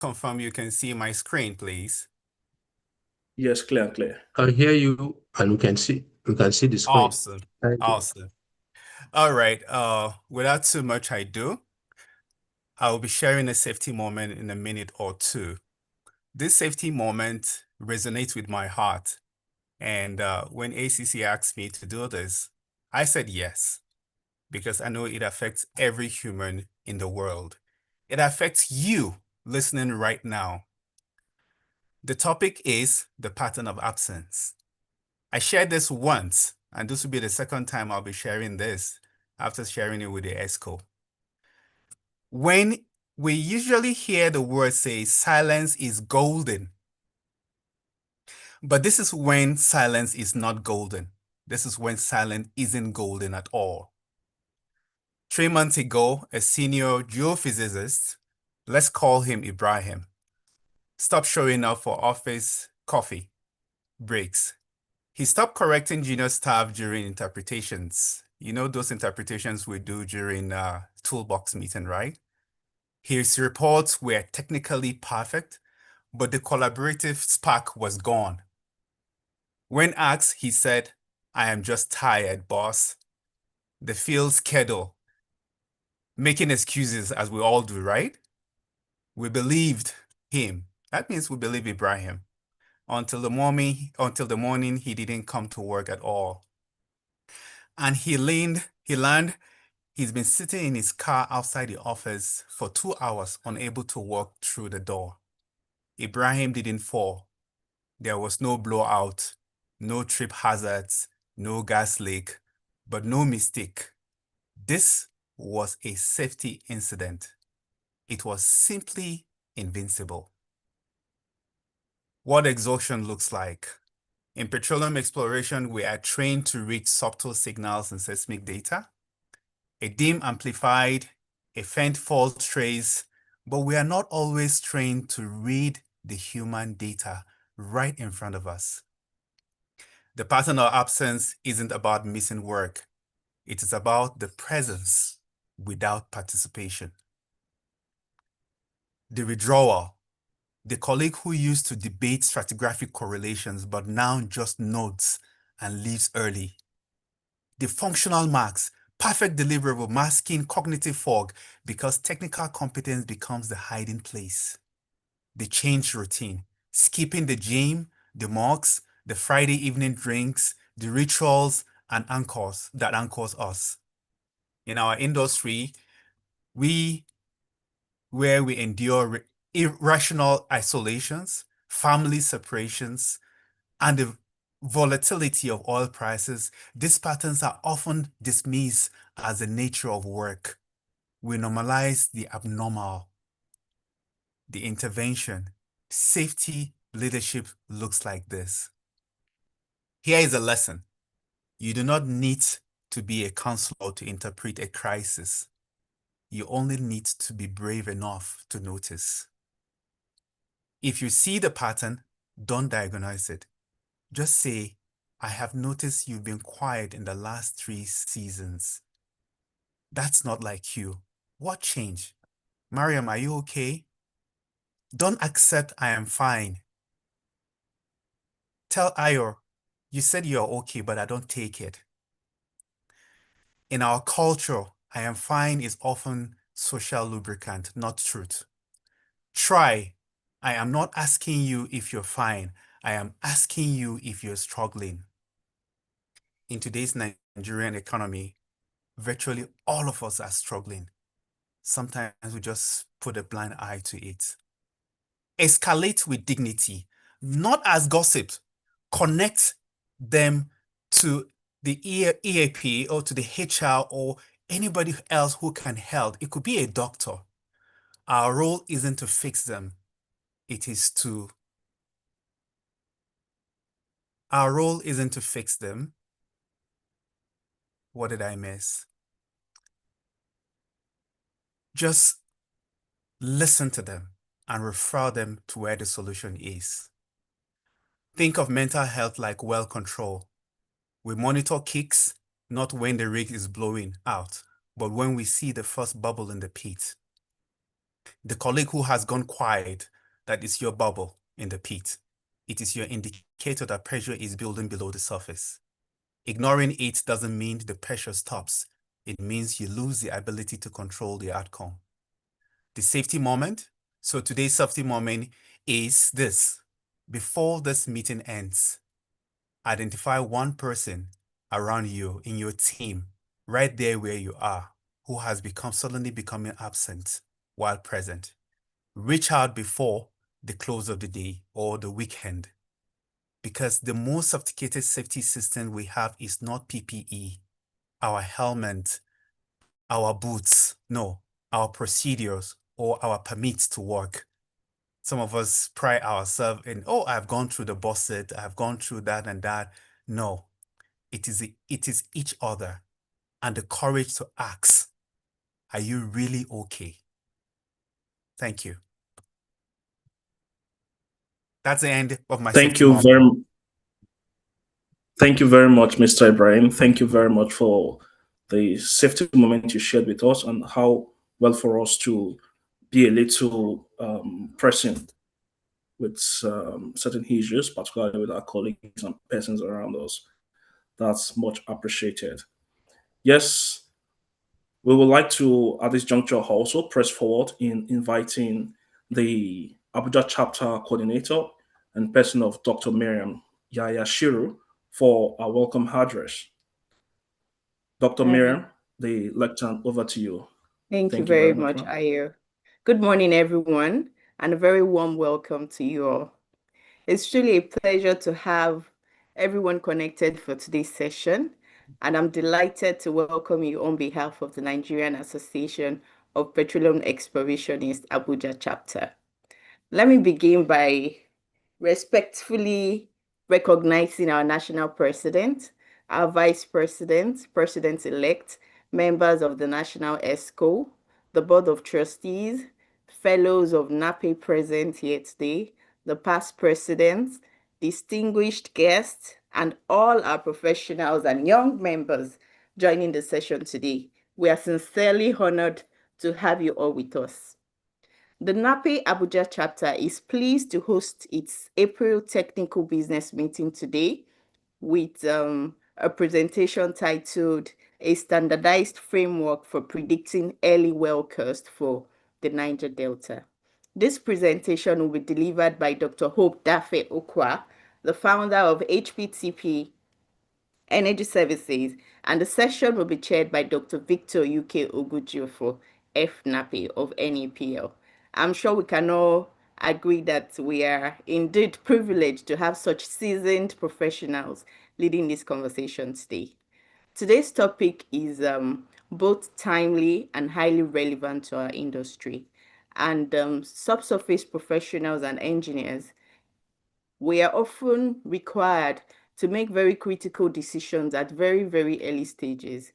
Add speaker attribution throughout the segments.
Speaker 1: confirm you can see my screen, please?
Speaker 2: Yes, clear, clear.
Speaker 3: I hear you, and we can see the screen.
Speaker 1: Awesome.
Speaker 3: Thank you.
Speaker 1: Awesome. All right. Without too much ado, I will be sharing a safety moment in a minute or two. This safety moment resonates with my heart. And when ACC asked me to do this, I said yes, because I know it affects every human in the world. It affects you listening right now. The topic is the pattern of absence. I shared this once, and this will be the second time I'll be sharing this after sharing it with the ESCO. When we usually hear the word say silence is golden, but this is when silence is not golden. This is when silence isn't golden at all. 3 months ago, a senior geophysicist, let's call him Ibrahim, stopped showing up for office coffee breaks. He stopped correcting junior staff during interpretations. You know those interpretations we do during toolbox meeting, right? His reports were technically perfect, but the collaborative spark was gone. When asked, he said, "I am just tired, boss." The field schedule, making excuses as we all do, right? We believed him. That means we believe Ibrahim. Until the morning, he didn't come to work at all. And he learned he's been sitting in his car outside the office for 2 hours, unable to walk through the door. Ibrahim didn't fall. There was no blowout, no trip hazards, no gas leak, but no mistake. This was a safety incident. It was simply invincible. What exhaustion looks like. In petroleum exploration, we are trained to read subtle signals and seismic data. A dim amplified, a faint fault trace, but we are not always trained to read the human data right in front of us. The pattern of absence isn't about missing work. It is about the presence without participation. The withdrawal, the colleague who used to debate stratigraphic correlations but now just nods and leaves early. The functional marks, perfect deliverable masking cognitive fog because technical competence becomes the hiding place. The change routine, skipping the gym, the mocks, the Friday evening drinks, the rituals and anchors that anchors us. In our industry, we where we endure irrational isolations, family separations, and the volatility of oil prices, these patterns are often dismissed as the nature of work. We normalize the abnormal, the intervention. Safety leadership looks like this. Here is a lesson. You do not need to be a counselor to interpret a crisis. You only need to be brave enough to notice. If you see the pattern, don't diagnose it. Just say, "I have noticed you've been quiet in the last 3 seasons. That's not like you. What changed? Mariam, are you okay?" Don't accept "I am fine." Tell Ayor, "You said you're okay, but I don't take it." In our culture, "I am fine" is often social lubricant, not truth. Try, "I am not asking you if you're fine. I am asking you if you're struggling." In today's Nigerian economy, virtually all of us are struggling. Sometimes we just put a blind eye to it. Escalate with dignity, not as gossip. Connect them to the EAP or to the HR or anybody else who can help. It could be a doctor. Our role isn't to fix them. It is to, our role isn't to fix them. What did I miss? Just listen to them and refer them to where the solution is. Think of mental health like well control. We monitor kicks, not when the rig is blowing out, but when we see the first bubble in the pit. The colleague who has gone quiet, that is your bubble in the pit. It is your indicator that pressure is building below the surface. Ignoring it doesn't mean the pressure stops. It means you lose the ability to control the outcome. The safety moment. So today's safety moment is this. Before this meeting ends, identify one person around you in your team, right there where you are, who has suddenly becoming absent while present. Reach out before the close of the day or the weekend, because the most sophisticated safety system we have is not PPE, our helmet, our boots, no, our procedures or our permits to work. Some of us pride ourselves in, oh, I've gone through the boss set, I've gone through that and that. No, it is each other and the courage to ask, are you really okay? Thank you. That's the end of my
Speaker 2: Thank
Speaker 1: safety
Speaker 2: you
Speaker 1: moment.
Speaker 2: Thank you very much, Mr. Ibrahim. Thank you very much for the safety moment you shared with us and how well for us to be a little present with certain issues, particularly with our colleagues and persons around us. That's much appreciated. Yes, we would like to, at this juncture, also press forward in inviting the Abuja chapter coordinator and person of Dr. Miriam Yaya Shiru for a welcome address. Dr. Miriam, the lecture over to you.
Speaker 4: Thank you
Speaker 2: Thank you
Speaker 4: very
Speaker 2: very much,
Speaker 4: much,
Speaker 2: ma'am.
Speaker 4: Ayo. Good morning, everyone, and a very warm welcome to you all. It's truly a pleasure to have everyone connected for today's session, and I'm delighted to welcome you on behalf of the Nigerian Association of Petroleum Explorationists Abuja chapter. Let me begin by respectfully recognizing our national president, our vice president, president-elect, members of the National ESCO, the Board of Trustees, fellows of NEPL present here today, the past presidents, distinguished guests, and all our professionals and young members joining the session today. We are sincerely honored to have you all with us. The NEPL Abuja chapter is pleased to host its April technical business meeting today with a presentation titled A Standardized Framework for Predicting Early Well Cost for the Niger Delta. This presentation will be delivered by Dr. Hope Dafe Okwa, the founder of HPTP Energy Services, and the session will be chaired by Dr. Victor UK Ogujiofor, FNAPE of NEPL. I'm sure we can all agree that we are indeed privileged to have such seasoned professionals leading this conversation today. Today's topic is both timely and highly relevant to our industry. And subsurface professionals and engineers, we are often required to make very critical decisions at very, very early stages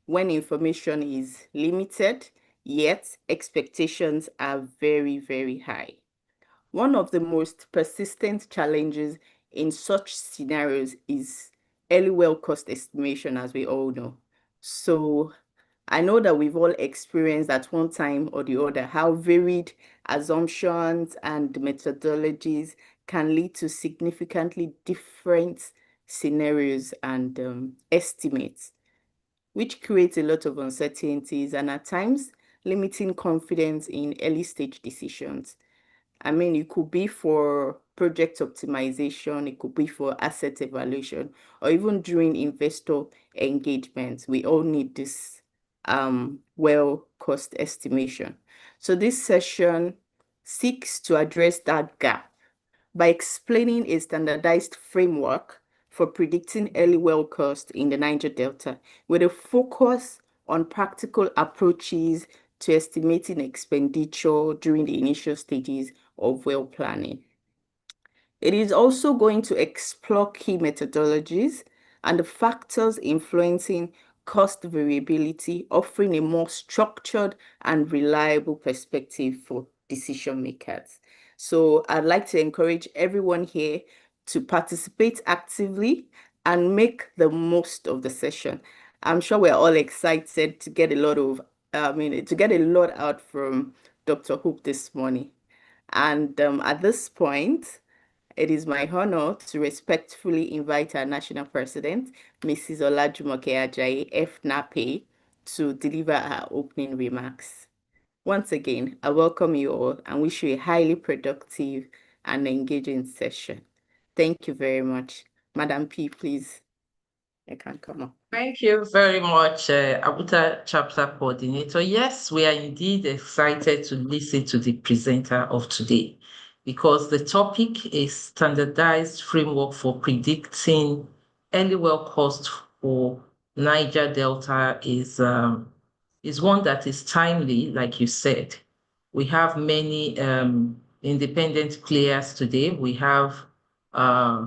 Speaker 4: when information is limited, yet expectations are very, very high. One of the most persistent challenges in such scenarios is early well cost estimation, as we all know. So I know that we've all experienced at one time or the other how varied assumptions and methodologies can lead to significantly different scenarios and estimates, which creates a lot of uncertainties and at times limiting confidence in early stage decisions. I mean, it could be for project optimization, it could be for asset evaluation, or even during investor engagement. We all need this well cost estimation. So this session seeks to address that gap by explaining a standardized framework for predicting early well cost in the Niger Delta with a focus on practical approaches to estimating expenditure during the initial stages of well planning. It is also going to explore key methodologies and the factors influencing cost variability, offering a more structured and reliable perspective for decision makers. So I'd like to encourage everyone here to participate actively and make the most of the session. I'm sure we're all excited to get a lot out from Dr. Hope this morning. And at this point, it is my honor to respectfully invite our National President, Mrs. Olajumoke Ajayi, FNAPE, to deliver her opening remarks. Once again, I welcome you all and wish you a highly productive and engaging session. Thank you very much. Madam P, please, you can come up.
Speaker 5: Thank you very much, Abuja Chapter Coordinator. Yes, we are indeed excited to listen to the presenter of today because the topic is standardized framework for predicting early well cost for Niger Delta is one that is timely, like you said. We have many independent players today. We have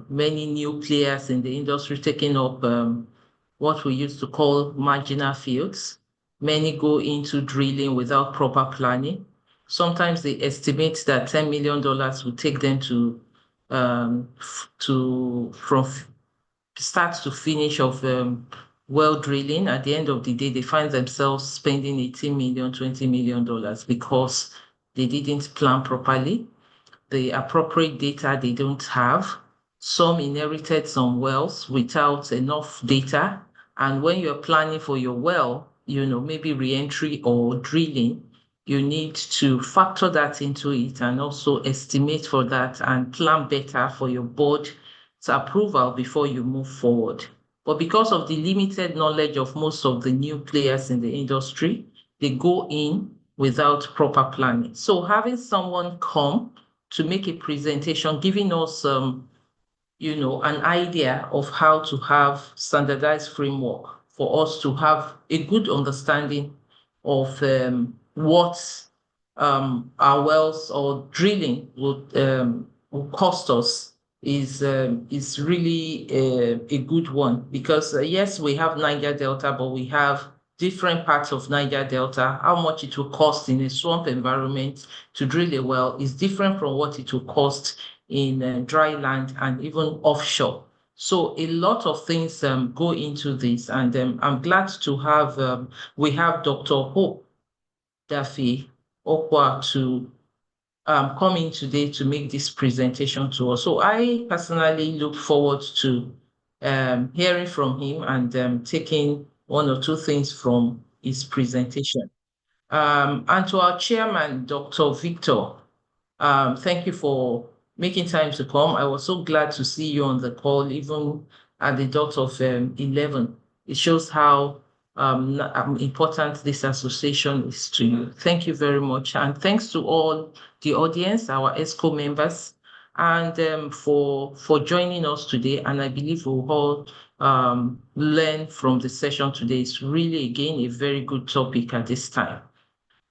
Speaker 5: many new players in the industry taking up what we used to call marginal fields. Many go into drilling without proper planning. Sometimes they estimate that $10 million will take them from start to finish of well drilling. At the end of the day, they find themselves spending $18 million, $20 million because they didn't plan properly. The appropriate data they don't have. Some inherited some wells without enough data. And when you're planning for your well, maybe re-entry or drilling, you need to factor that into it and also estimate for that and plan better for your board's approval before you move forward. But because of the limited knowledge of most of the new players in the industry, they go in without proper planning. So having someone come to make a presentation, giving us an idea of how to have standardized framework for us to have a good understanding of what our wells or drilling will cost us is really a good one because yes, we have Niger Delta, but we have different parts of Niger Delta. How much it will cost in a swamp environment to drill a well is different from what it will cost in dry land and even offshore. So a lot of things go into this, and I'm glad to have, we have Dr. Hope Dafe Okwa to come in today to make this presentation to us. So I personally look forward to hearing from him and taking one or two things from his presentation. And to our chairman, Dr. Victor, thank you for making time to come. I was so glad to see you on the call, even at the dot of 11. It shows how important this association is to you. Thank you very much. And thanks to all the audience, our ESCO members, and for joining us today. And I believe we'll all learn from the session today. It's really, again, a very good topic at this time.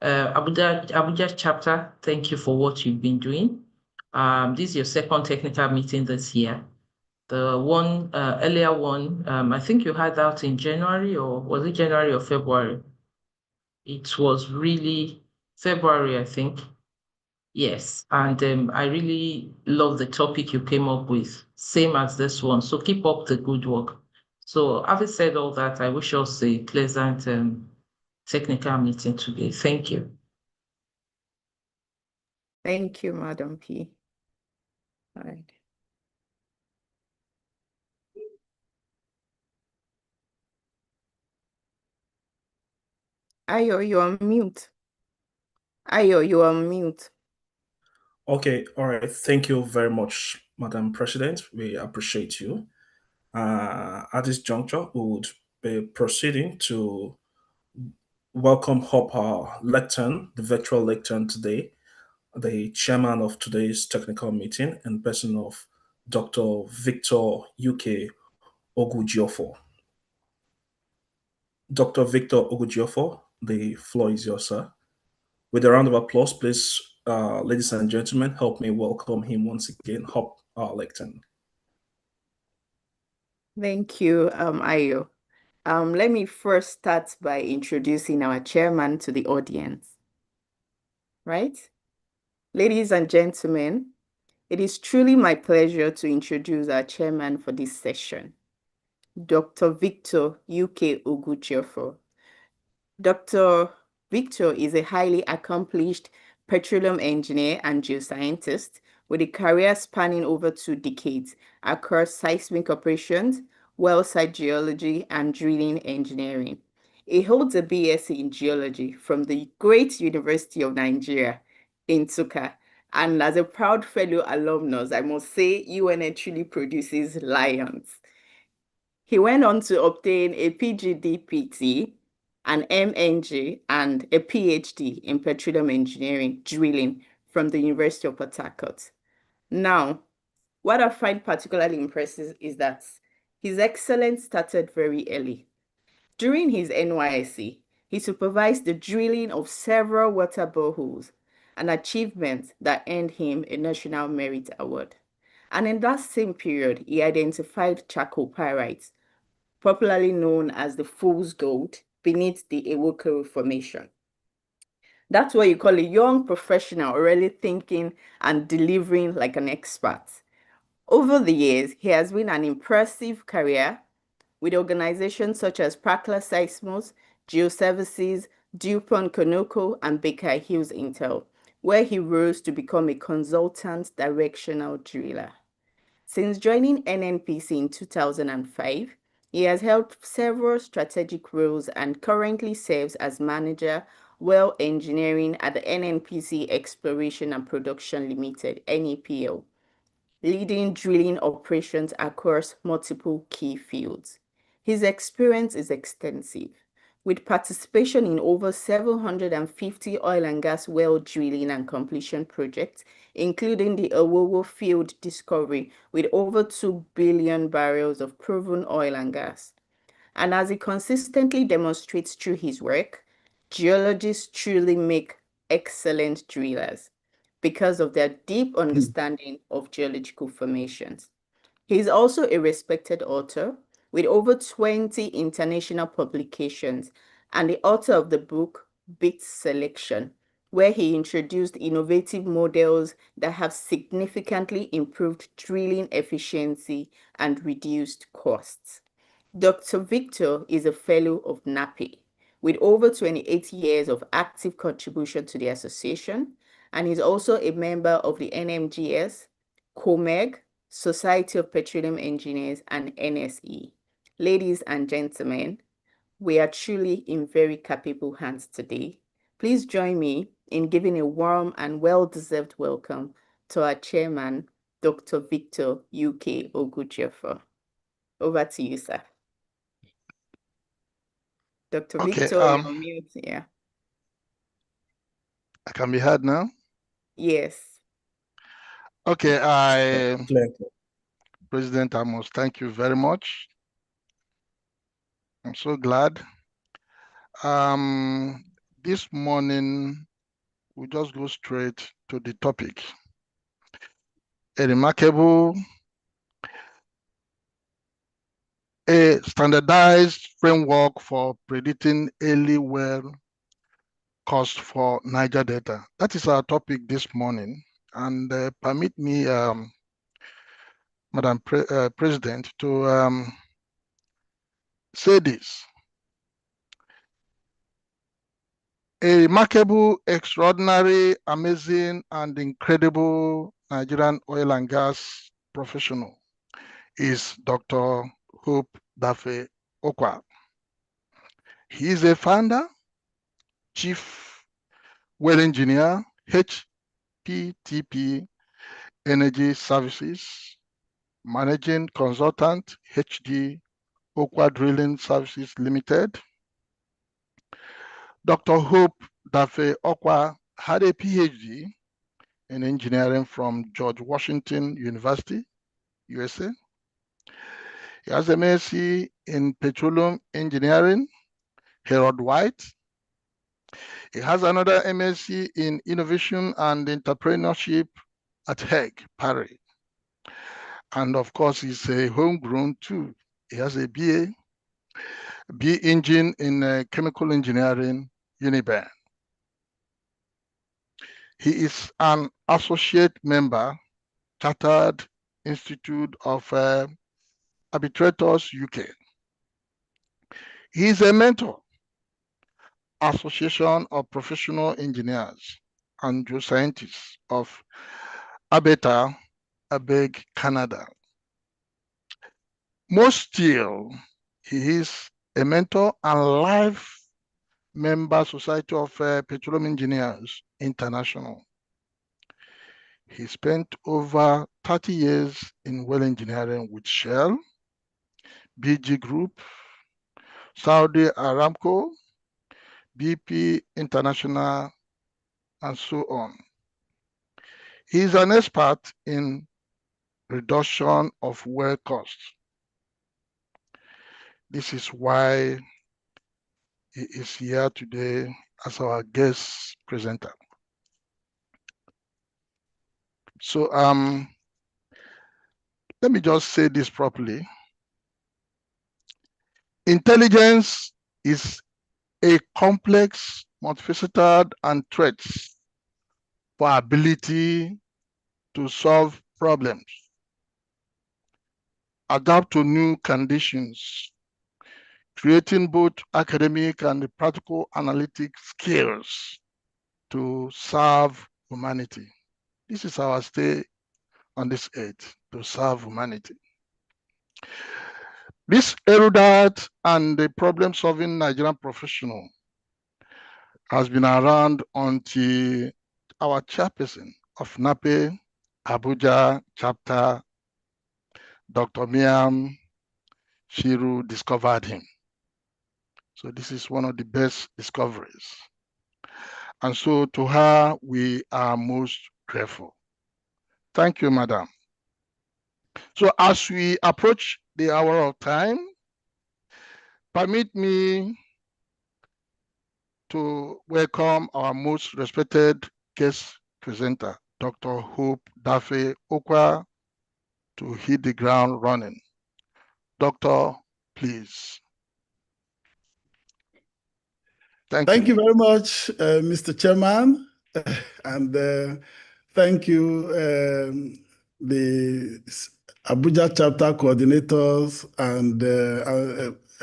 Speaker 5: Abuja chapter, thank you for what you've been doing. This is your second technical meeting this year. The one earlier one, I think you had out in January, or was it January or February? It was really February, I think. Yes, and I really love the topic you came up with, same as this one. So keep up the good work. So having said all that, I wish us a pleasant technical meeting today. Thank you.
Speaker 4: Thank you, Madam P. All right. Ayo, you're on mute. Ayo, you're on mute.
Speaker 2: Okay, all right. Thank you very much, Madam President. We appreciate you. At this juncture, we would be proceeding to welcome up our lectern, the virtual lectern today, the chairman of today's technical meeting, in person of Dr. Victor UK Ogujiofor. Dr. Victor Ogujiofor, the floor is yours, sir. With a round of applause, please, ladies and gentlemen, help me welcome him once again up our lectern.
Speaker 4: Thank you, Ayo. Let me first start by introducing our chairman to the audience. Right? Ladies and gentlemen, it is truly my pleasure to introduce our chairman for this session, Dr. Victor UK Ogujiofor. Dr. Victor is a highly accomplished petroleum engineer and geoscientist with a career spanning over 2 decades across seismic operations, well site geology, and drilling engineering. He holds a BSc in geology from the Great University of Nigeria in Nsukka. And as a proud fellow alumnus, I must say UNN truly produces lions. He went on to obtain a PGDPT, an MNG, and a PhD in petroleum engineering drilling from the University of Port Harcourt. Now, what I find particularly impressive is that his excellence started very early. During his NYSC, he supervised the drilling of several water boreholes, an achievement that earned him a National Merit Award. And in that same period, he identified charcoal pyrites, popularly known as the Fool's Gold, beneath the Ewokero Formation. That's what you call a young professional really thinking and delivering like an expert. Over the years, he has been an impressive career with organizations such as Prakla Seismos, Geoservices, DuPont Conoco, and Baker Hughes Intel, where he rose to become a consultant directional driller. Since joining NNPC in 2005, he has held several strategic roles and currently serves as manager well engineering at the NNPC Exploration and Production Limited, NEPL, leading drilling operations across multiple key fields. His experience is extensive, with participation in over 750 oil and gas well drilling and completion projects, including the Owowo field discovery with over 2 billion barrels of proven oil and gas. And as he consistently demonstrates through his work, geologists truly make excellent drillers because of their deep understanding of geological formations. He is also a respected author with over 20 international publications and the author of the book Bit Selection, where he introduced innovative models that have significantly improved drilling efficiency and reduced costs. Dr. Victor is a fellow of FNAPE with over 28 years of active contribution to the association, and is also a member of the NMGS, COMEG, Society of Petroleum Engineers, and NSE. Ladies and gentlemen, we are truly in very capable hands today. Please join me in giving a warm and well-deserved welcome to our chairman, Dr. Victor UK Ogujiofor. Over to you, sir. Dr. Victor, you're on mute. Yeah.
Speaker 6: I can be heard now?
Speaker 4: Yes.
Speaker 6: Okay, President Amos, thank you very much. I'm so glad. This morning, we just go straight to the topic. A standardized framework for predicting early well cost for Niger Delta. That is our topic this morning. And permit me, Madam President, to say this. A remarkable, extraordinary, amazing, and incredible Nigerian oil and gas professional is Dr. Hope Dafe Okwa. He is a founder, chief well engineer, HPTP Energy Services, managing consultant, HD Okwa Drilling Services Limited. Dr. Hope Dafe Okwa had a PhD in engineering from George Washington University, USA. He has an MSc in petroleum engineering, Harold White. He has another MSc in innovation and entrepreneurship at Hague, Paris. And of course, he's a homegrown too. He has a BA, B Engine in chemical engineering, Uniben. He is an associate member, Chartered Institute of Arbitrators UK. He is a mentor, Association of Professional Engineers, and geoscientist of Alberta, Canada. Most still, he is a mentor and life member Society of Petroleum Engineers International. He spent over 30 years in well engineering with Shell, BG Group, Saudi Aramco, BP International, and so on. He is an expert in reduction of well costs. This is why he is here today as our guest presenter. So let me just say this properly. Intelligence is a complex, multifaceted, and threats for ability to solve problems, adapt to new conditions, creating both academic and practical analytic skills to serve humanity. This is our stay on this earth, to serve humanity. This erudite and the problem-solving Nigerian professional has been around until our chairperson of FNAPE, Abuja chapter, Dr. Miam Shiru, discovered him. So this is one of the best discoveries. And so to her, we are most grateful. Thank you, madam. So as we approach the hour of time, permit me to welcome our most respected guest presenter, Dr. Hope Dafe Okwa, to hit the ground running. Doctor, please.
Speaker 7: Thank you very much, Mr. Chairman, and thank you, the Abuja chapter coordinators and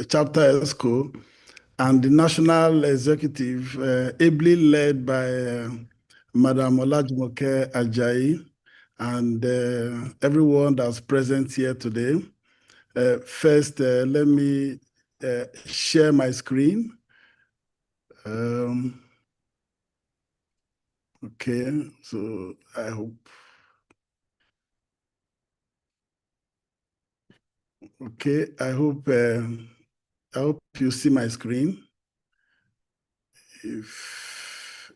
Speaker 7: chapter ESCO, and the national executive, ably led by Madam Olajumoke Ajayi, and everyone that's present here today. First, let me share my screen. Okay, so I hope. Okay, I hope you see my screen. If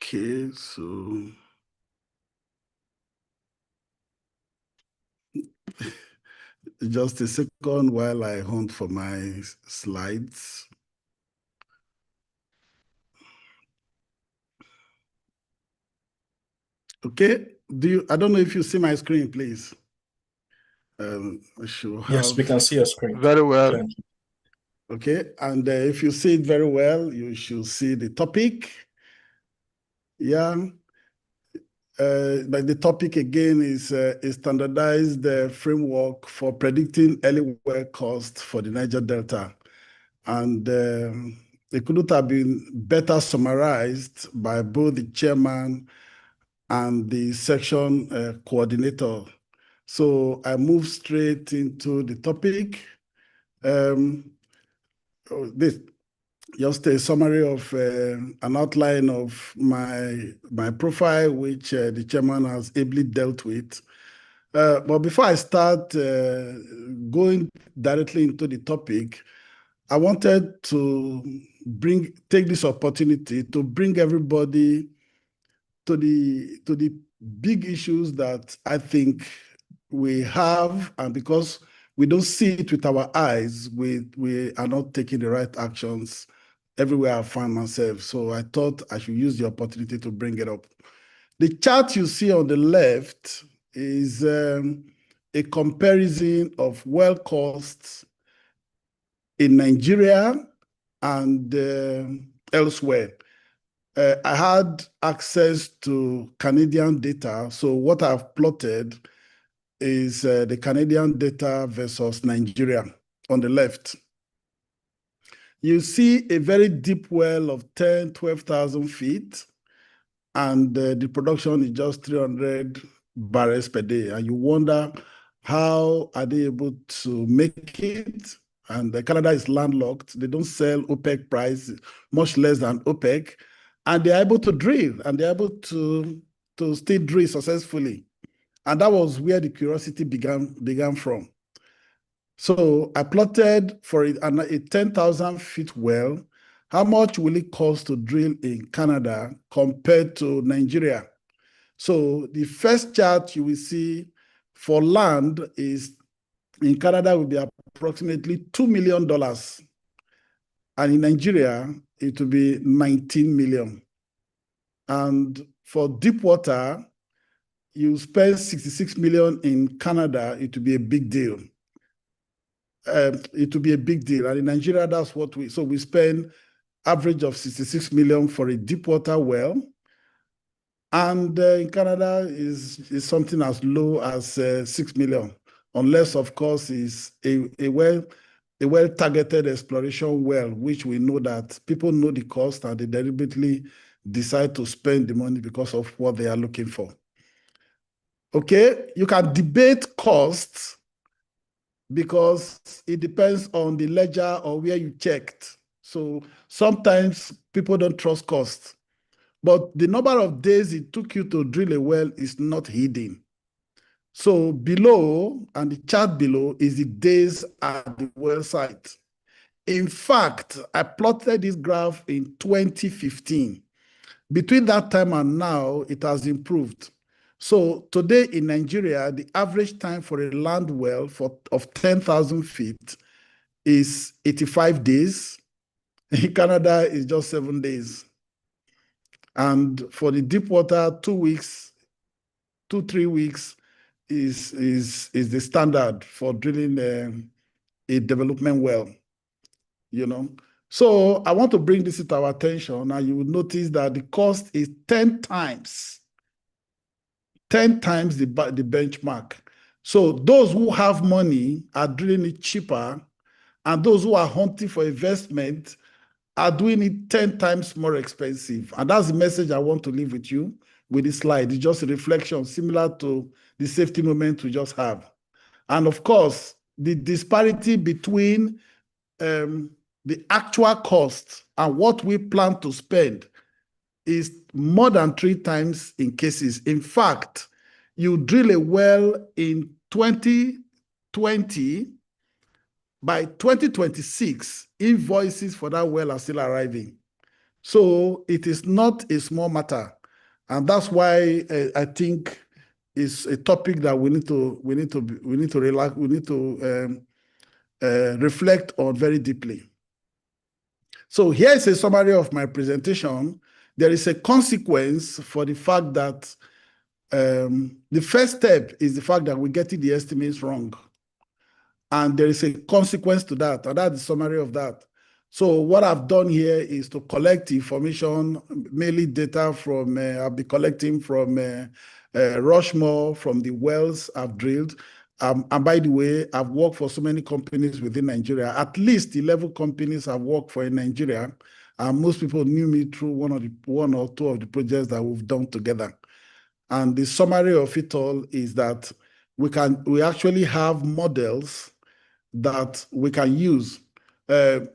Speaker 7: okay, so just a second while I hunt for my slides. Okay, I don't know if you see my screen, please. I should have.
Speaker 2: Yes, we can see your screen.
Speaker 6: Very well.
Speaker 2: Thank you.
Speaker 7: Okay, and if you see it very well, you should see the topic. Yeah. But the topic again is a standardized framework for predicting early well cost for the Niger Delta. And it couldn't have been better summarized by both the chairman and the section coordinator. So I move straight into the topic. This just a summary of an outline of my profile, which the chairman has ably dealt with. But before I start going directly into the topic, I wanted to take this opportunity to bring everybody to the big issues that I think we have, and because we don't see it with our eyes, we are not taking the right actions everywhere I find myself. So I thought I should use the opportunity to bring it up. The chart you see on the left is a comparison of well costs in Nigeria and elsewhere. I had access to Canadian data. So what I've plotted is the Canadian data versus Nigeria on the left. You see a very deep well of 10, 12,000 feet, and the production is just 300 barrels per day. And you wonder, how are they able to make it? And Canada is landlocked. They don't sell OPEC price, much less than OPEC. And they're able to drill, and they're able to still drill successfully. And that was where the curiosity began from. So I plotted for a 10,000 feet well, how much will it cost to drill in Canada compared to Nigeria? So the first chart you will see for land is in Canada will be approximately $2 million. And in Nigeria, it will be 19 million. And for deep water, you spend 66 million in Canada, it will be a big deal. It will be a big deal. And in Nigeria, that's what we spend average of 66 million for a deep water well. And in Canada is something as low as 6 million, unless, of course, is a well-targeted exploration well, which we know that people know the cost and they deliberately decide to spend the money because of what they are looking for. Okay, you can debate costs because it depends on the ledger or where you checked. So sometimes people don't trust costs. But the number of days it took you to drill a well is not hidden. So below, and the chart below, is the days at the well site. In fact, I plotted this graph in 2015. Between that time and now, it has improved. So today in Nigeria, the average time for a land well of 10,000 feet is 85 days. In Canada, it's just 7 days. And for the deep water, 2 weeks, 3 weeks is the standard for drilling a development well, you know. So I want to bring this to our attention, and you will notice that the cost is 10 times the benchmark. So those who have money are drilling it cheaper, and those who are hunting for investment are doing it 10 times more expensive. And that's the message I want to leave with you with this slide. It's just a reflection similar to the safety moment we just have. And of course, the disparity between the actual cost and what we plan to spend is more than 3 times in cases. In fact, you drill a well in 2020, by 2026, invoices for that well are still arriving. So it is not a small matter. And that's why I think it's a topic that we need to reflect on very deeply. So here's a summary of my presentation. There is a consequence for the fact that the first step is the fact that we're getting the estimates wrong. And there is a consequence to that, and that's the summary of that. So what I've done here is to collect information, mainly data from, I'll be collecting from Rushmore, from the wells I've drilled. And by the way, I've worked for so many companies within Nigeria, at least 11 companies I've worked for in Nigeria. And most people knew me through one or two of the projects that we've done together. And the summary of it all is that we actually have models that we can use.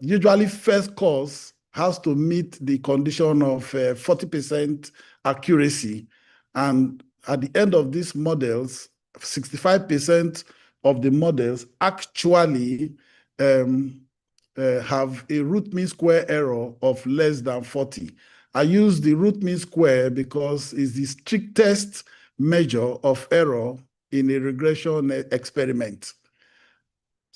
Speaker 7: Usually first course has to meet the condition of 40% accuracy. And at the end of these models, 65% of the models actually have a root mean square error of less than 40. I use the root mean square because it's the strictest measure of error in a regression experiment.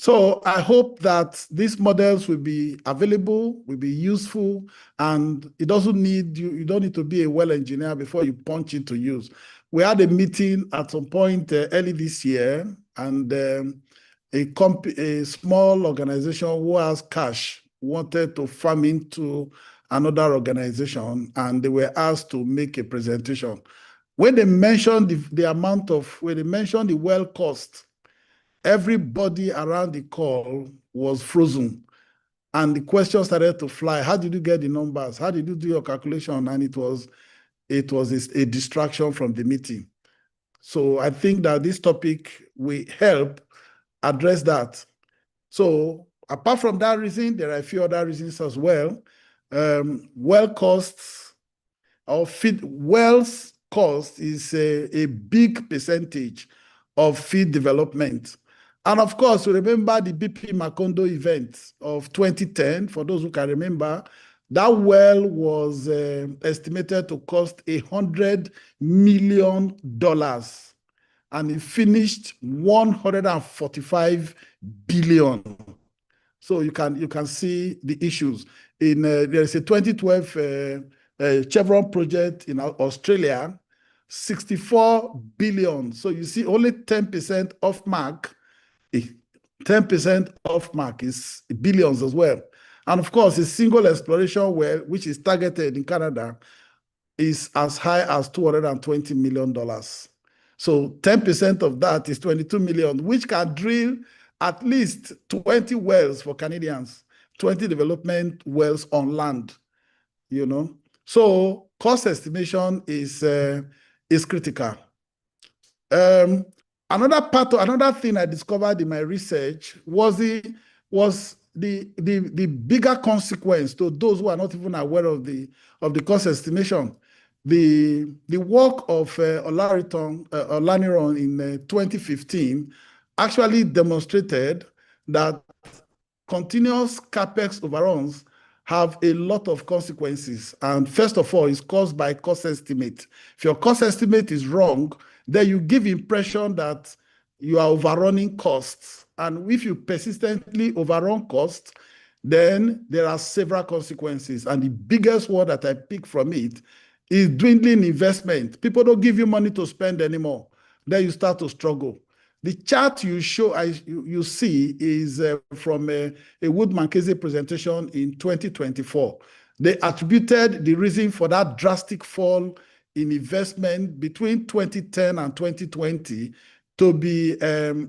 Speaker 7: So I hope that these models will be available, will be useful, and it doesn't need you don't need to be a well engineer before you punch it to use. We had a meeting at some point early this year, and a small organization who has cash wanted to farm into another organization, and they were asked to make a presentation. When they mentioned when they mentioned the well cost, everybody around the call was frozen. And the question started to fly. How did you get the numbers? How did you do your calculation? And it was a distraction from the meeting. So I think that this topic will help address that. So apart from that reason, there are a few other reasons as well. Well costs or feed wells cost is a big percentage of feed development. And of course, remember the BP Macondo event of 2010, for those who can remember, that well was estimated to cost $100 million, and it finished 145 billion. So you can see the issues. There is a 2012 Chevron project in Australia, 64 billion. So you see only 10% off mark. 10% off mark is billions as well. And of course, a single exploration well, which is targeted in Canada, is as high as $220 million. So 10% of that is 22 million, which can drill at least 20 wells for Canadians, 20 development wells on land, you know. So cost estimation is critical. Another thing I discovered in my research was the bigger consequence to those who are not even aware of the cost estimation. The work of Olaniran in 2015 actually demonstrated that continuous capex overruns have a lot of consequences. And first of all, it's caused by cost estimate. If your cost estimate is wrong, then you give impression that you are overrunning costs. And if you persistently overrun costs, then there are several consequences. And the biggest one that I pick from it is dwindling investment. People don't give you money to spend anymore. Then you start to struggle. The chart you see is from a Wood Mackenzie presentation in 2024. They attributed the reason for that drastic fall in investment between 2010 and 2020 to be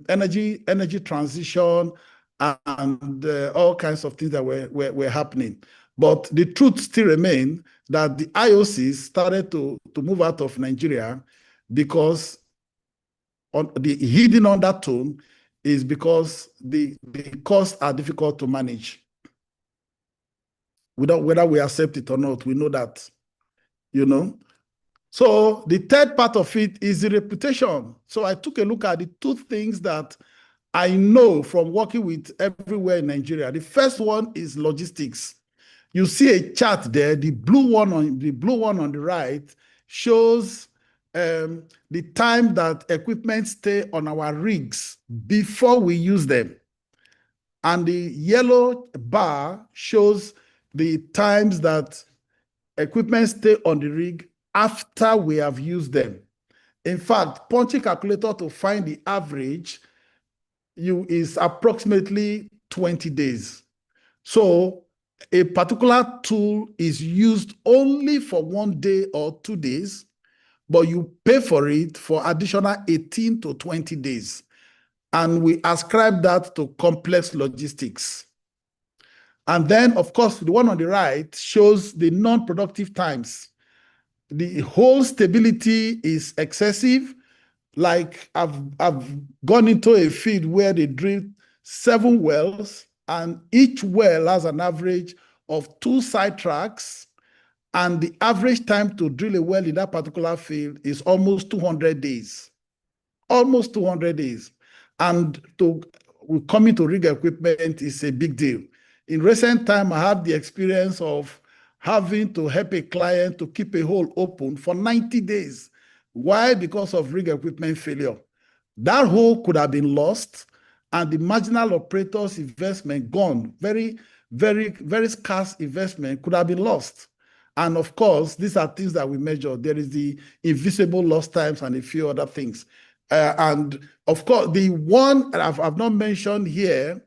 Speaker 7: energy transition and all kinds of things that were happening. But the truth still remains that the IOCs started to move out of Nigeria because the hidden undertone is because the costs are difficult to manage. Whether we accept it or not, we know that, you know. So the third part of it is the reputation. So I took a look at the two things that I know from working with everywhere in Nigeria. The first one is logistics. You see a chart there. The blue one on the right shows the time that equipment stay on our rigs before we use them. And the yellow bar shows the times that equipment stay on the rig after we have used them. In fact, punching calculator to find the average is approximately 20 days. So a particular tool is used only for 1 day or 2 days, but you pay for it for additional 18 to 20 days. And we ascribe that to complex logistics. And then, of course, the one on the right shows the non-productive times. The whole stability is excessive. Like I've gone into a field where they drilled 7 wells, and each well has an average of 2 sidetracks, and the average time to drill a well in that particular field is almost 200 days. Almost 200 days. And coming to rig equipment is a big deal. In recent time, I have the experience of having to help a client to keep a hole open for 90 days. Why? Because of rig equipment failure. That hole could have been lost, and the marginal operator's investment gone. Very, very, very scarce investment could have been lost. And of course, these are things that we measure. There is the invisible lost times and a few other things. And of course, the one I've not mentioned here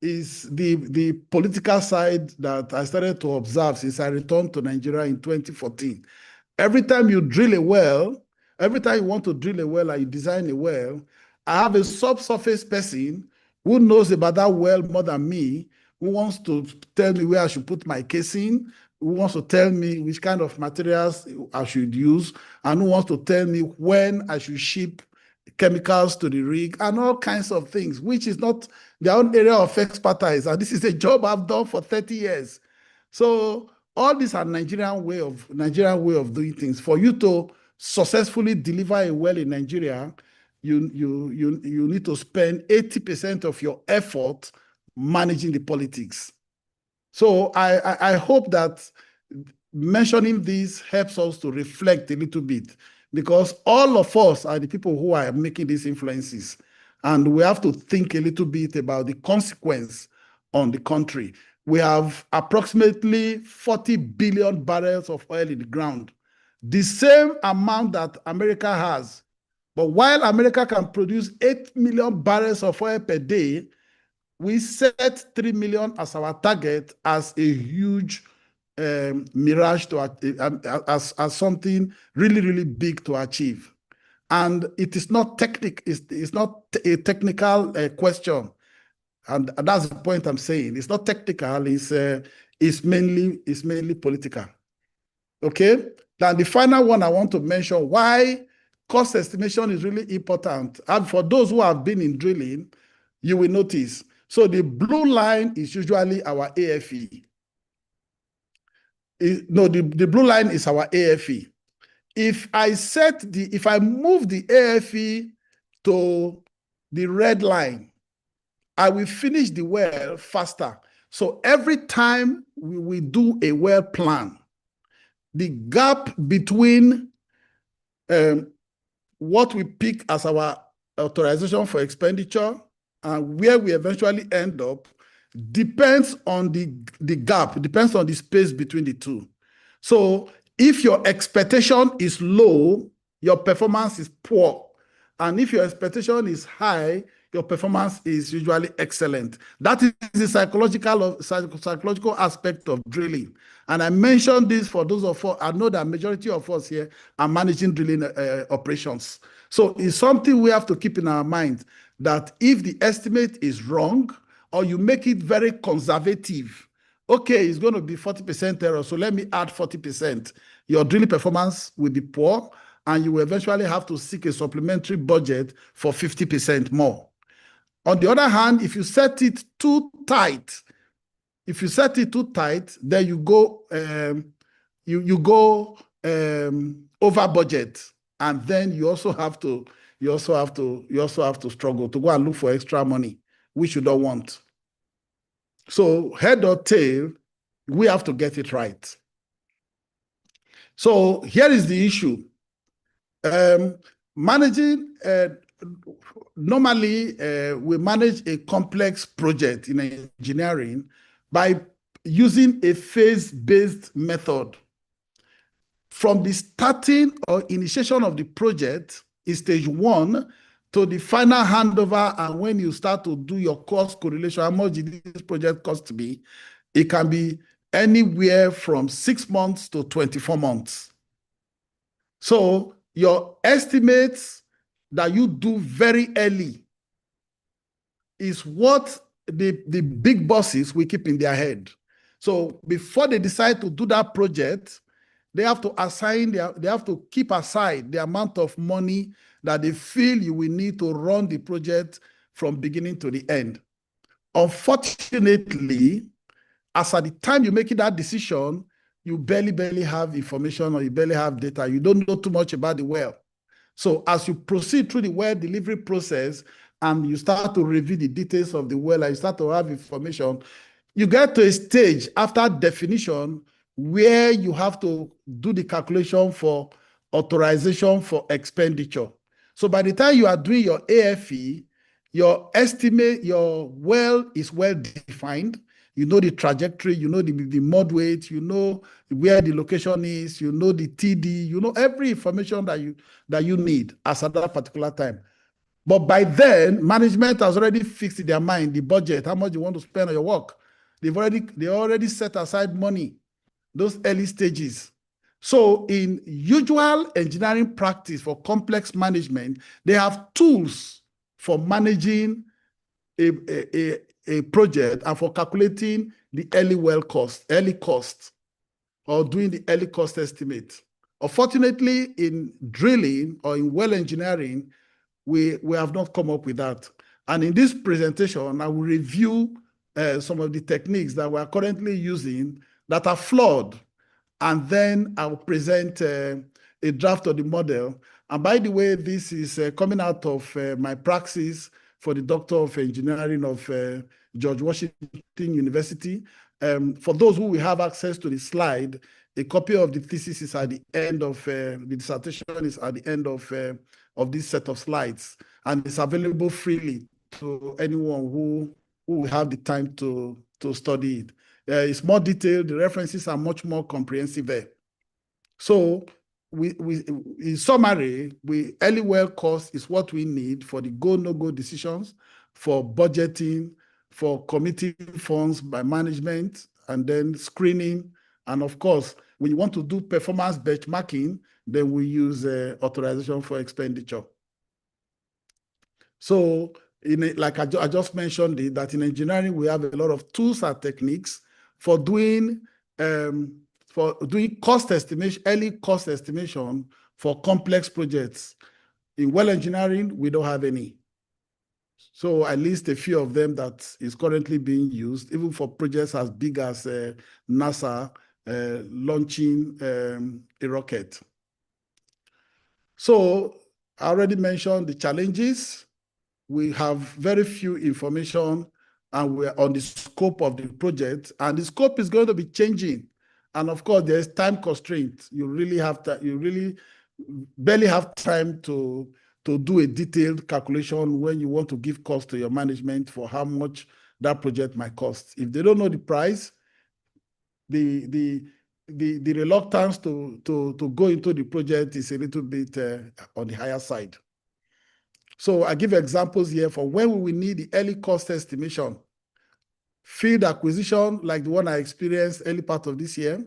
Speaker 7: is the political side that I started to observe since I returned to Nigeria in 2014. Every time you drill a well, every time you want to drill a well and you design a well, I have a subsurface person who knows about that well more than me, who wants to tell me where I should put my casing, who wants to tell me which kind of materials I should use, and who wants to tell me when I should ship chemicals to the rig and all kinds of things, which is not their own area of expertise. And this is a job I've done for 30 years. So all these are Nigerian way of doing things. For you to successfully deliver a well in Nigeria, you need to spend 80% of your effort managing the politics. So I hope that mentioning this helps us to reflect a little bit, because all of us are the people who are making these influences. And we have to think a little bit about the consequence on the country. We have approximately 40 billion barrels of oil in the ground, the same amount that America has. But while America can produce 8 million barrels of oil per day, we set 3 million as our target, as a huge mirage as something really, really big to achieve. And it is not it's not a technical question. And that's the point I'm saying. It's not technical, it's mainly political. Okay? Then the final one I want to mention, why cost estimation is really important. And for those who have been in drilling, you will notice. So the blue line is usually our AFE. The blue line is our AFE. If I move the AFE to the red line, I will finish the well faster. So every time we do a well plan, the gap between what we pick as our authorization for expenditure and where we eventually end up depends on the gap, depends on the space between the two. So if your expectation is low, your performance is poor. And if your expectation is high, your performance is usually excellent. That is the psychological aspect of drilling. And I mentioned this for those of us, I know that majority of us here are managing drilling operations. So it's something we have to keep in our mind, that if the estimate is wrong, or you make it very conservative, okay, it's going to be 40% error, so let me add 40%. Your drilling performance will be poor, and you will eventually have to seek a supplementary budget for 50% more. On the other hand, if you set it too tight, then you go over budget, and then you also have to struggle to go and look for extra money, which you don't want. So head or tail, we have to get it right. So here is the issue. Normally, we manage a complex project in engineering by using a phase-based method. From the starting or initiation of the project is stage one, to the final handover, and when you start to do your cost correlation, how much did this project cost me? It can be anywhere from 6 months to 24 months. So your estimates that you do very early is what the big bosses will keep in their head. So before they decide to do that project, they have to keep aside the amount of money that they feel you will need to run the project from beginning to the end. Unfortunately, as at the time you're making that decision, you barely have information, or you barely have data. You don't know too much about the well. So as you proceed through the well delivery process and you start to review the details of the well and you start to have information, you get to a stage after definition where you have to do the calculation for authorization for expenditure. So by the time you are doing your AFE, your estimate, your well is well defined. You know the trajectory, you know the mud weight, you know where the location is, you know the TD, you know every information that you need as at that particular time. But by then, management has already fixed in their mind the budget, how much you want to spend on your work. They already set aside money, those early stages. So in usual engineering practice for complex management, they have tools for managing a project and for calculating the early cost, or doing the early cost estimate. Unfortunately, in drilling or in well engineering, we have not come up with that. And in this presentation, I will review some of the techniques that we are currently using that are flawed. And then I'll present a draft of the model. And by the way, this is coming out of my praxis for the Doctor of Engineering of George Washington University. For those who will have access to the slide, a copy of the thesis is at the end of the dissertation is at the end of this set of slides, and it's available freely to anyone who will have the time to study it. It's more detailed. The references are much more comprehensive there. So in summary, early well cost is what we need for the go, no-go decisions, for budgeting, for committing funds by management, and then screening. And of course, when you want to do performance benchmarking, then we use authorization for expenditure. So like I just mentioned that in engineering, we have a lot of tools and techniques for doing cost estimation, early cost estimation for complex projects. In well engineering, we don't have any. So I list a few of them that is currently being used, even for projects as big as NASA launching a rocket. So I already mentioned the challenges. We have very few information, and we're on the scope of the project, and the scope is going to be changing. And of course, there's time constraint. You really barely have time to do a detailed calculation when you want to give cost to your management for how much that project might cost. If they don't know the price, the reluctance to go into the project is a little bit on the higher side. So I give examples here for when we need the early cost estimation. Field acquisition, like the one I experienced early part of this year,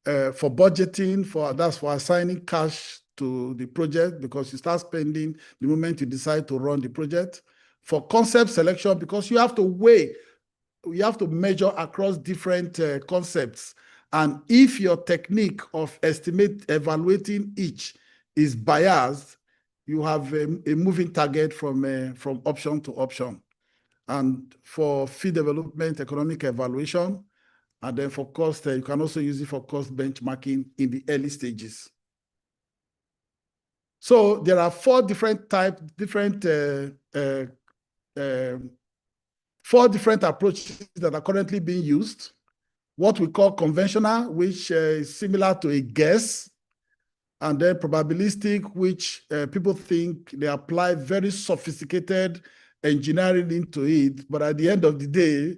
Speaker 7: for budgeting, that's for assigning cash to the project, because you start spending the moment you decide to run the project. For concept selection, because you have to weigh, you have to measure across different concepts. And if your technique of evaluating each is biased, you have a moving target from option to option. And for field development, economic evaluation, and then for cost, you can also use it for cost benchmarking in the early stages. So there are four different approaches that are currently being used. What we call conventional, which is similar to a guess, and then probabilistic, which people think they apply very sophisticated engineering into it. But at the end of the day,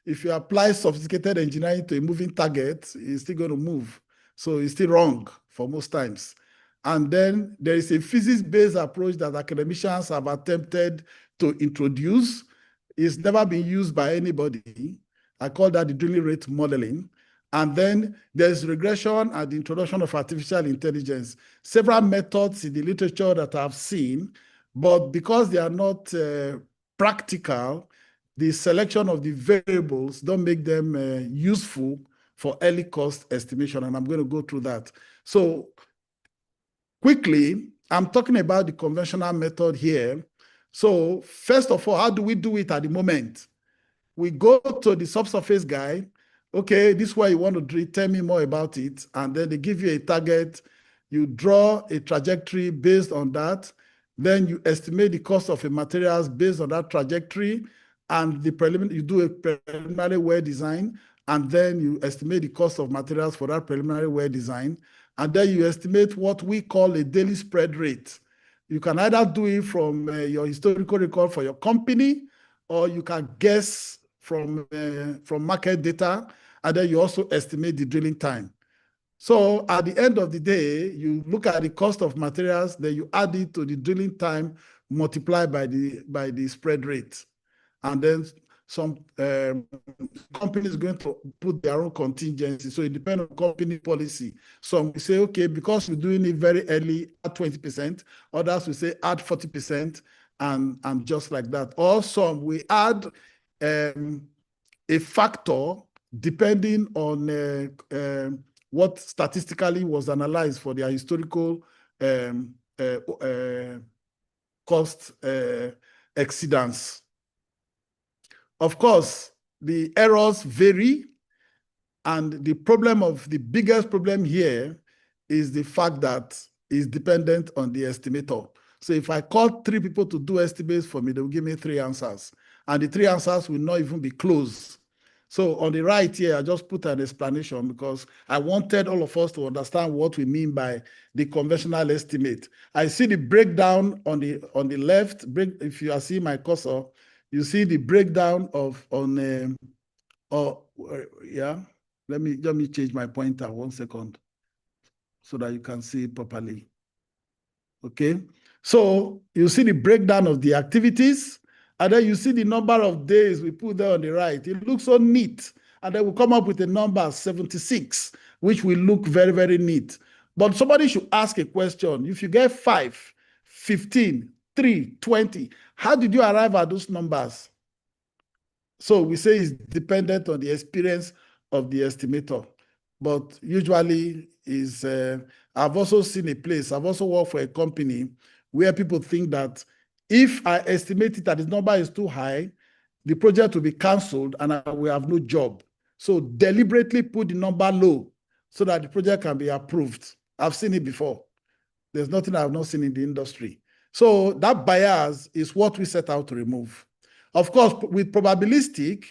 Speaker 7: if you apply sophisticated engineering to a moving target, it's still going to move. So it's still wrong for most times. And then there is a physics-based approach that academicians have attempted to introduce. It's never been used by anybody. I call that the drilling rate modeling. And then there's regression and the introduction of artificial intelligence. Several methods in the literature that I've seen, but because they are not practical, the selection of the variables don't make them useful for early cost estimation, and I'm going to go through that. So quickly, I'm talking about the conventional method here. So first of all, how do we do it at the moment? We go to the subsurface guy. Okay, this is where you want to drill. Tell me more about it. And then they give you a target. You draw a trajectory based on that. Then you estimate the cost of the materials based on that trajectory. And you do a preliminary well design. And then you estimate the cost of materials for that preliminary well design. And then you estimate what we call a daily spread rate. You can either do it from your historical record for your company, or you can guess from market data, and then you also estimate the drilling time. So at the end of the day, you look at the cost of materials, then you add it to the drilling time multiplied by the spread rate. And then some companies going to put their own contingency. So it depends on company policy. Some will say, okay, because we're doing it very early, add 20%. Others will say add 40%, and just like that. Or some we add a factor depending on what statistically was analyzed for their historical cost exceedance. Of course, the errors vary, and the biggest problem here is the fact that it's dependent on the estimator. So if I call 3 people to do estimates for me, they will give me 3 answers, and the 3 answers will not even be close. So on the right here, I just put an explanation because I wanted all of us to understand what we mean by the conventional estimate. I see the breakdown on the left. If you are seeing my cursor, you see the breakdown yeah. Let me change my pointer 1 second so that you can see it properly. Okay. So you see the breakdown of the activities, and then you see the number of days we put there on the right. It looks so neat. And then we'll come up with a number 76, which will look very, very neat. But somebody should ask a question. If you get 5, 15, 3, 20, how did you arrive at those numbers? So we say it's dependent on the experience of the estimator. But usually is, I've also seen a place, I've also worked for a company where people think that if I estimate it that the number is too high, the project will be canceled and I will have no job. So deliberately put the number low so that the project can be approved. I've seen it before. There's nothing I've not seen in the industry. So that bias is what we set out to remove. Of course, with probabilistic,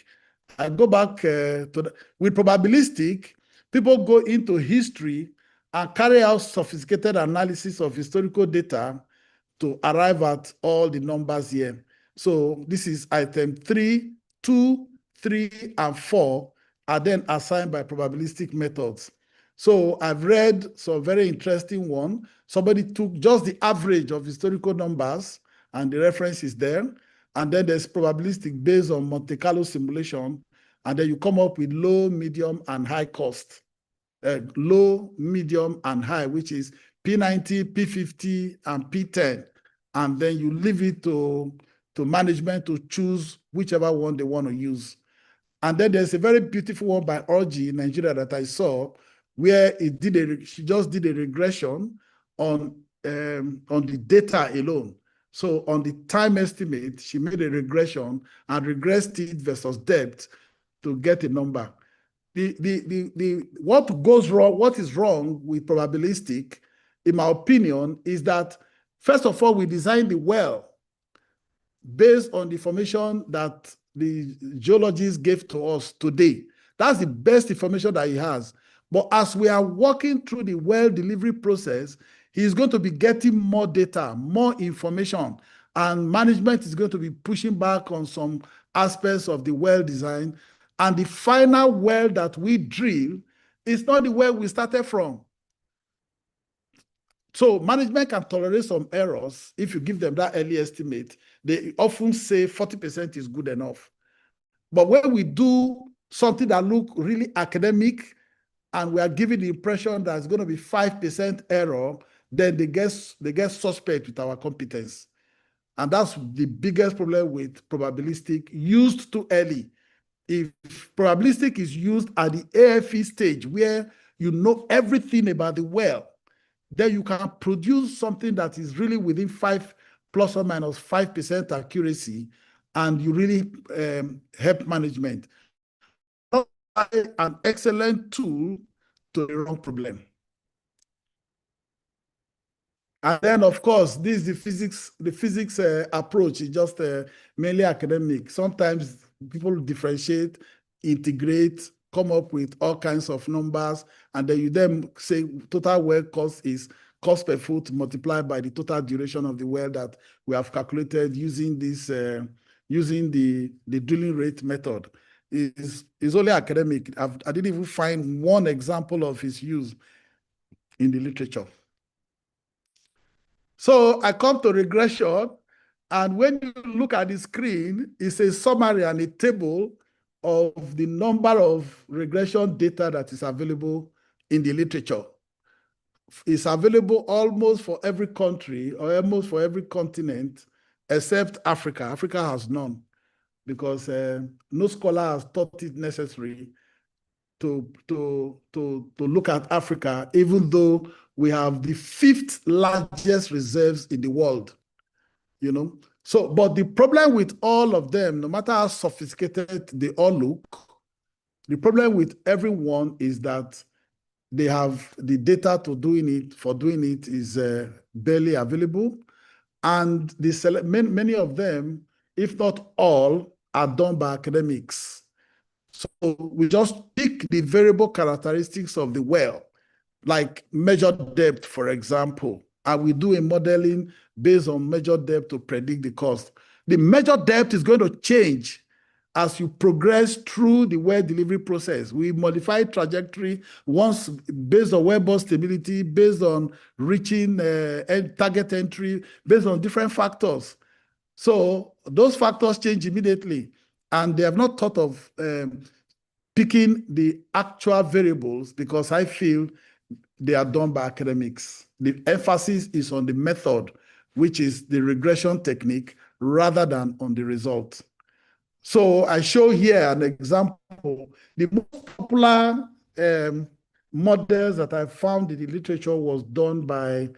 Speaker 7: I go back with probabilistic, people go into history and carry out sophisticated analysis of historical data to arrive at all the numbers here. So this is item 3, 2, 3, and 4 are then assigned by probabilistic methods. So I've read some very interesting one. Somebody took just the average of historical numbers and the reference is there. And then there's probabilistic based on Monte Carlo simulation. And then you come up with low, medium, and high cost. Low, medium, and high, which is P90, P50, and P10. And then you leave it to management to choose whichever one they want to use. And then there's a very beautiful one by Orji in Nigeria that I saw, where she just did a regression on the data alone. So on the time estimate, she made a regression and regressed it versus depth to get a number. What goes wrong, what is wrong with probabilistic, in my opinion, is that, first of all, we designed the well based on the information that the geologist gave to us today. That's the best information that he has. But as we are walking through the well delivery process, he's going to be getting more data, more information, and management is going to be pushing back on some aspects of the well design. And the final well that we drill is not the well we started from. So management can tolerate some errors if you give them that early estimate. They often say 40% is good enough. But when we do something that looks really academic and we are giving the impression that it's going to be 5% error, then they get suspect with our competence. And that's the biggest problem with probabilistic used too early. If probabilistic is used at the AFE stage where you know everything about the well, then you can produce something that is really within 5 plus or minus 5% accuracy, and you really help management. An excellent tool to the wrong problem. And then, of course, this is the physics approach is just mainly academic. Sometimes people differentiate, integrate, come up with all kinds of numbers, and then you then say total well cost is cost per foot multiplied by the total duration of the well that we have calculated using this using the drilling rate method. Is only academic. I didn't even find one example of its use in the literature. So I come to regression. And when you look at the screen, it's a summary and a table of the number of regression data that is available in the literature. It's available almost for every country or almost for every continent except Africa. Africa has none because no scholar has thought it necessary to look at Africa, even though we have the 5th largest reserves in the world, you know. So, but the problem with all of them, no matter how sophisticated they all look, the problem with everyone is that they have the data to doing it is barely available, and many of them, if not all, are done by academics. So we just pick the variable characteristics of the well, like measured depth, for example, and we do a modeling based on measured depth to predict the cost. The measured depth is going to change as you progress through the well delivery process. We modify trajectory once based on well bore stability, based on reaching target entry, based on different factors. So those factors change immediately, and they have not thought of picking the actual variables because I feel they are done by academics. The emphasis is on the method, which is the regression technique, rather than on the result. So I show here an example. The most popular models that I found in the literature was done by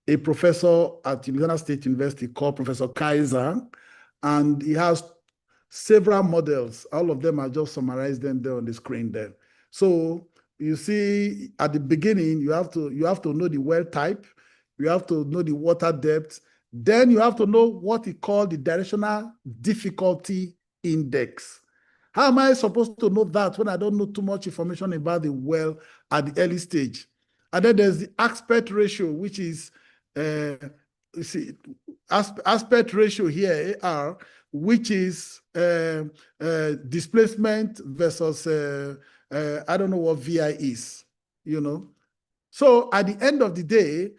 Speaker 7: a professor at Louisiana State University called Professor Kaiser, and he has several models. All of them, I just summarized them there on the screen there. So you see at the beginning, you have to know the well type, you have to know the water depth, then you have to know what he called the directional difficulty index. How am I supposed to know that when I don't know too much information about the well at the early stage? And then there's the aspect ratio, which is you see aspect ratio here, AR, which is displacement versus I don't know what VI is, you know. So at the end of the day,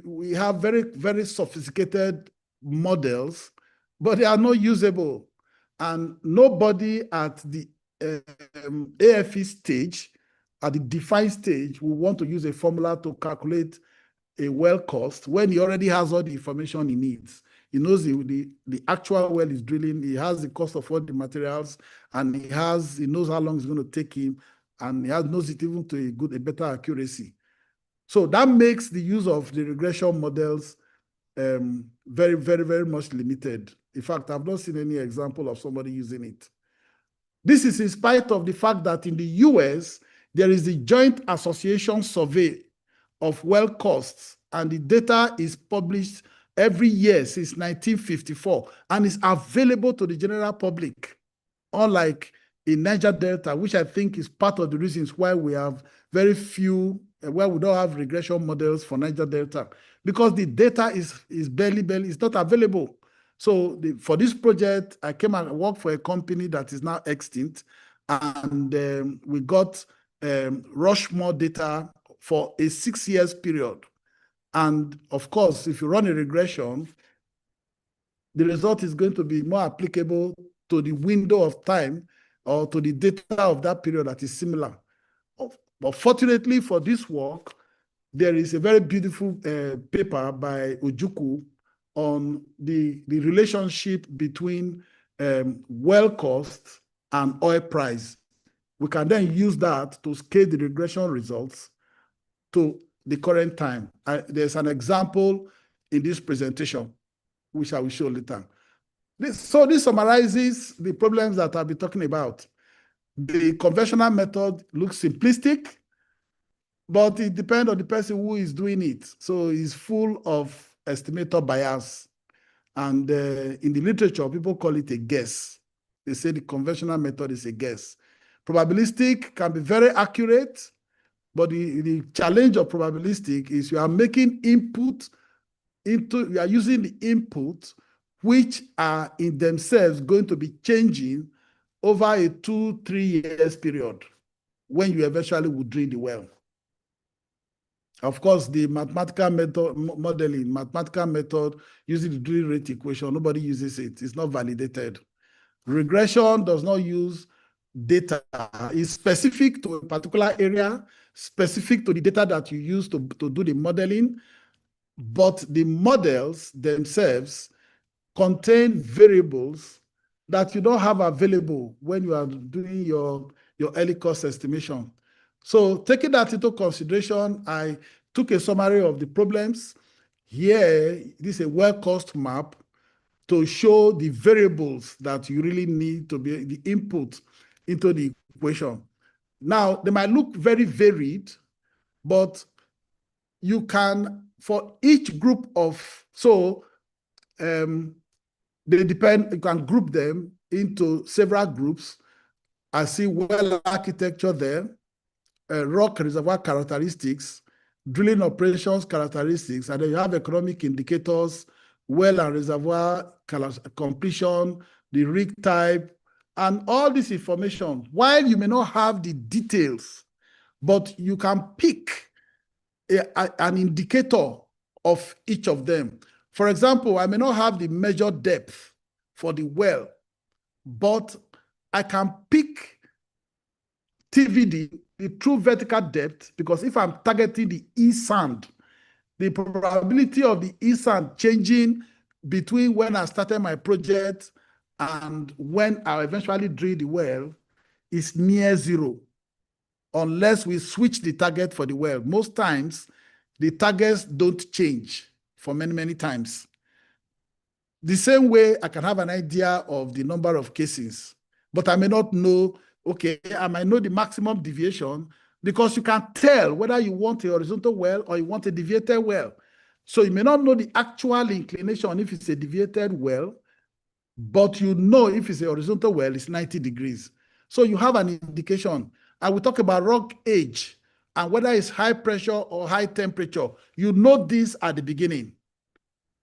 Speaker 7: we have very, very sophisticated models, but they are not usable. And nobody at the AFE stage, at the defined stage, will want to use a formula to calculate a well cost when he already has all the information he needs. He knows the actual well is drilling, he has the cost of all the materials, and he knows how long it's going to take him, and he knows it even to a better accuracy. So that makes the use of the regression models very, very, very much limited. In fact, I've not seen any example of somebody using it. This is in spite of the fact that in the US, there is the Joint Association Survey of well costs, and the data is published every year since 1954 and is available to the general public, unlike in Niger Delta, which I think is part of the reasons why we have very few, why we don't have regression models for Niger Delta, because the data is barely, it's not available. So for this project, I came and worked for a company that is now extinct, and we got Rushmore data for a 6 years period. And of course, if you run a regression, the result is going to be more applicable to the window of time or to the data of that period that is similar. But fortunately for this work, there is a very beautiful paper by Ojukwu on the relationship between well cost and oil price. We can then use that to scale the regression results to the current time. There's an example in this presentation, which I will show later. This summarizes the problems that I'll be talking about. The conventional method looks simplistic, but it depends on the person who is doing it. So it's full of estimator bias. And in the literature, people call it a guess. They say the conventional method is a guess. Probabilistic can be very accurate, but the challenge of probabilistic is you are making input you are using the input which are in themselves going to be changing over a 2-3 years period when you eventually will drill the well. Of course, the mathematical method modeling, mathematical method using the drilling rate equation, nobody uses it. It's not validated. Regression does not use data. It's specific to a particular area, specific to the data that you use to do the modeling, but the models themselves contain variables that you don't have available when you are doing your early cost estimation. So taking that into consideration, I took a summary of the problems. Here, this is a well cost map to show the variables that you really need to be the input into the equation. Now, they might look very varied, but you can, for each group of, they depend, you can group them into several groups. I see well architecture there, rock reservoir characteristics, drilling operations characteristics, and then you have economic indicators, well and reservoir completion, the rig type, and all this information. While you may not have the details, but you can pick an indicator of each of them. For example, I may not have the measured depth for the well, but I can pick TVD, the true vertical depth, because if I'm targeting the E sand, the probability of the E sand changing between when I started my project and when I eventually drill the well is near zero, unless we switch the target for the well. Most times, the targets don't change for many, many times. The same way I can have an idea of the number of casings, but I may not know, okay, I might know the maximum deviation, because you can tell whether you want a horizontal well or you want a deviated well. So you may not know the actual inclination if it's a deviated well, but you know if it's a horizontal well, it's 90 degrees. So you have an indication. I will talk about rock age and whether it's high pressure or high temperature. You know this at the beginning.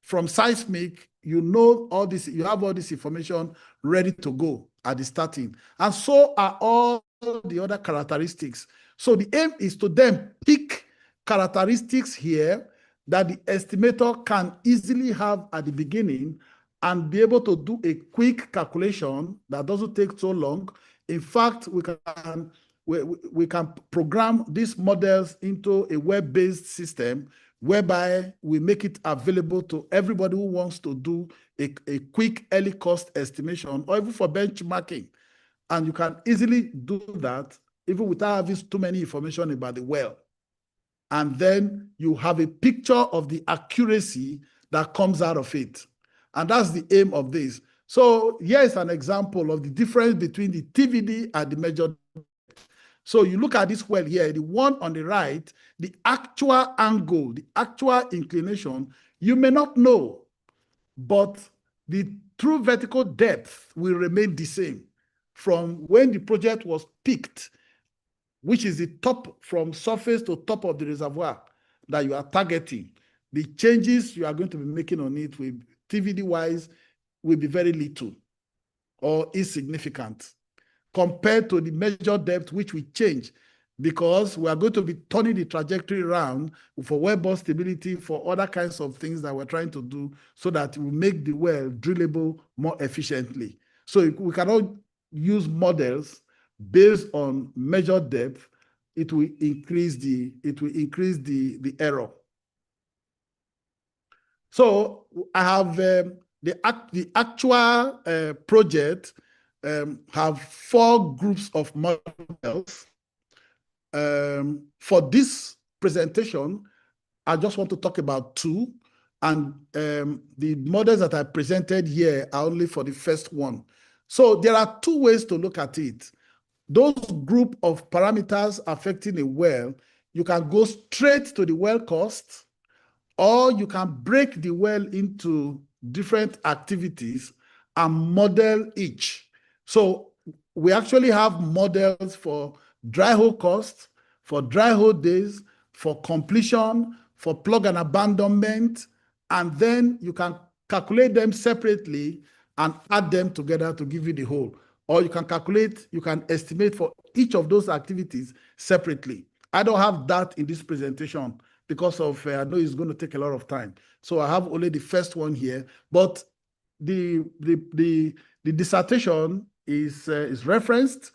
Speaker 7: From seismic, you know all this, you have all this information ready to go at the starting. And so are all the other characteristics. So the aim is to then pick characteristics here that the estimator can easily have at the beginning and be able to do a quick calculation that doesn't take so long. In fact, we can program these models into a web-based system whereby we make it available to everybody who wants to do a quick early cost estimation or even for benchmarking. And you can easily do that even without having too many information about the well. And then you have a picture of the accuracy that comes out of it. And that's the aim of this. So here's an example of the difference between the TVD and the measured. So you look at this well here, the one on the right, the actual angle, the actual inclination, you may not know, but the true vertical depth will remain the same from when the project was picked, which is the top from surface to top of the reservoir that you are targeting. The changes you are going to be making on it with TVD-wise will be very little or insignificant compared to the measured depth, which will change because we are going to be turning the trajectory around for wellbore stability, for other kinds of things that we're trying to do so that we make the well drillable more efficiently. So we cannot use models based on measured depth. It will increase the error. So I have the actual project have 4 groups of models. For this presentation, I just want to talk about 2, and the models that I presented here are only for the first one. So there are 2 ways to look at it. Those group of parameters affecting a well, you can go straight to the well cost, or you can break the well into different activities and model each. So we actually have models for dry hole cost, for dry hole days, for completion, for plug and abandonment, and then you can calculate them separately and add them together to give you the whole. Or you can estimate for each of those activities separately. I don't have that in this presentation because of, I know it's going to take a lot of time. So I have only the first one here, but the dissertation is referenced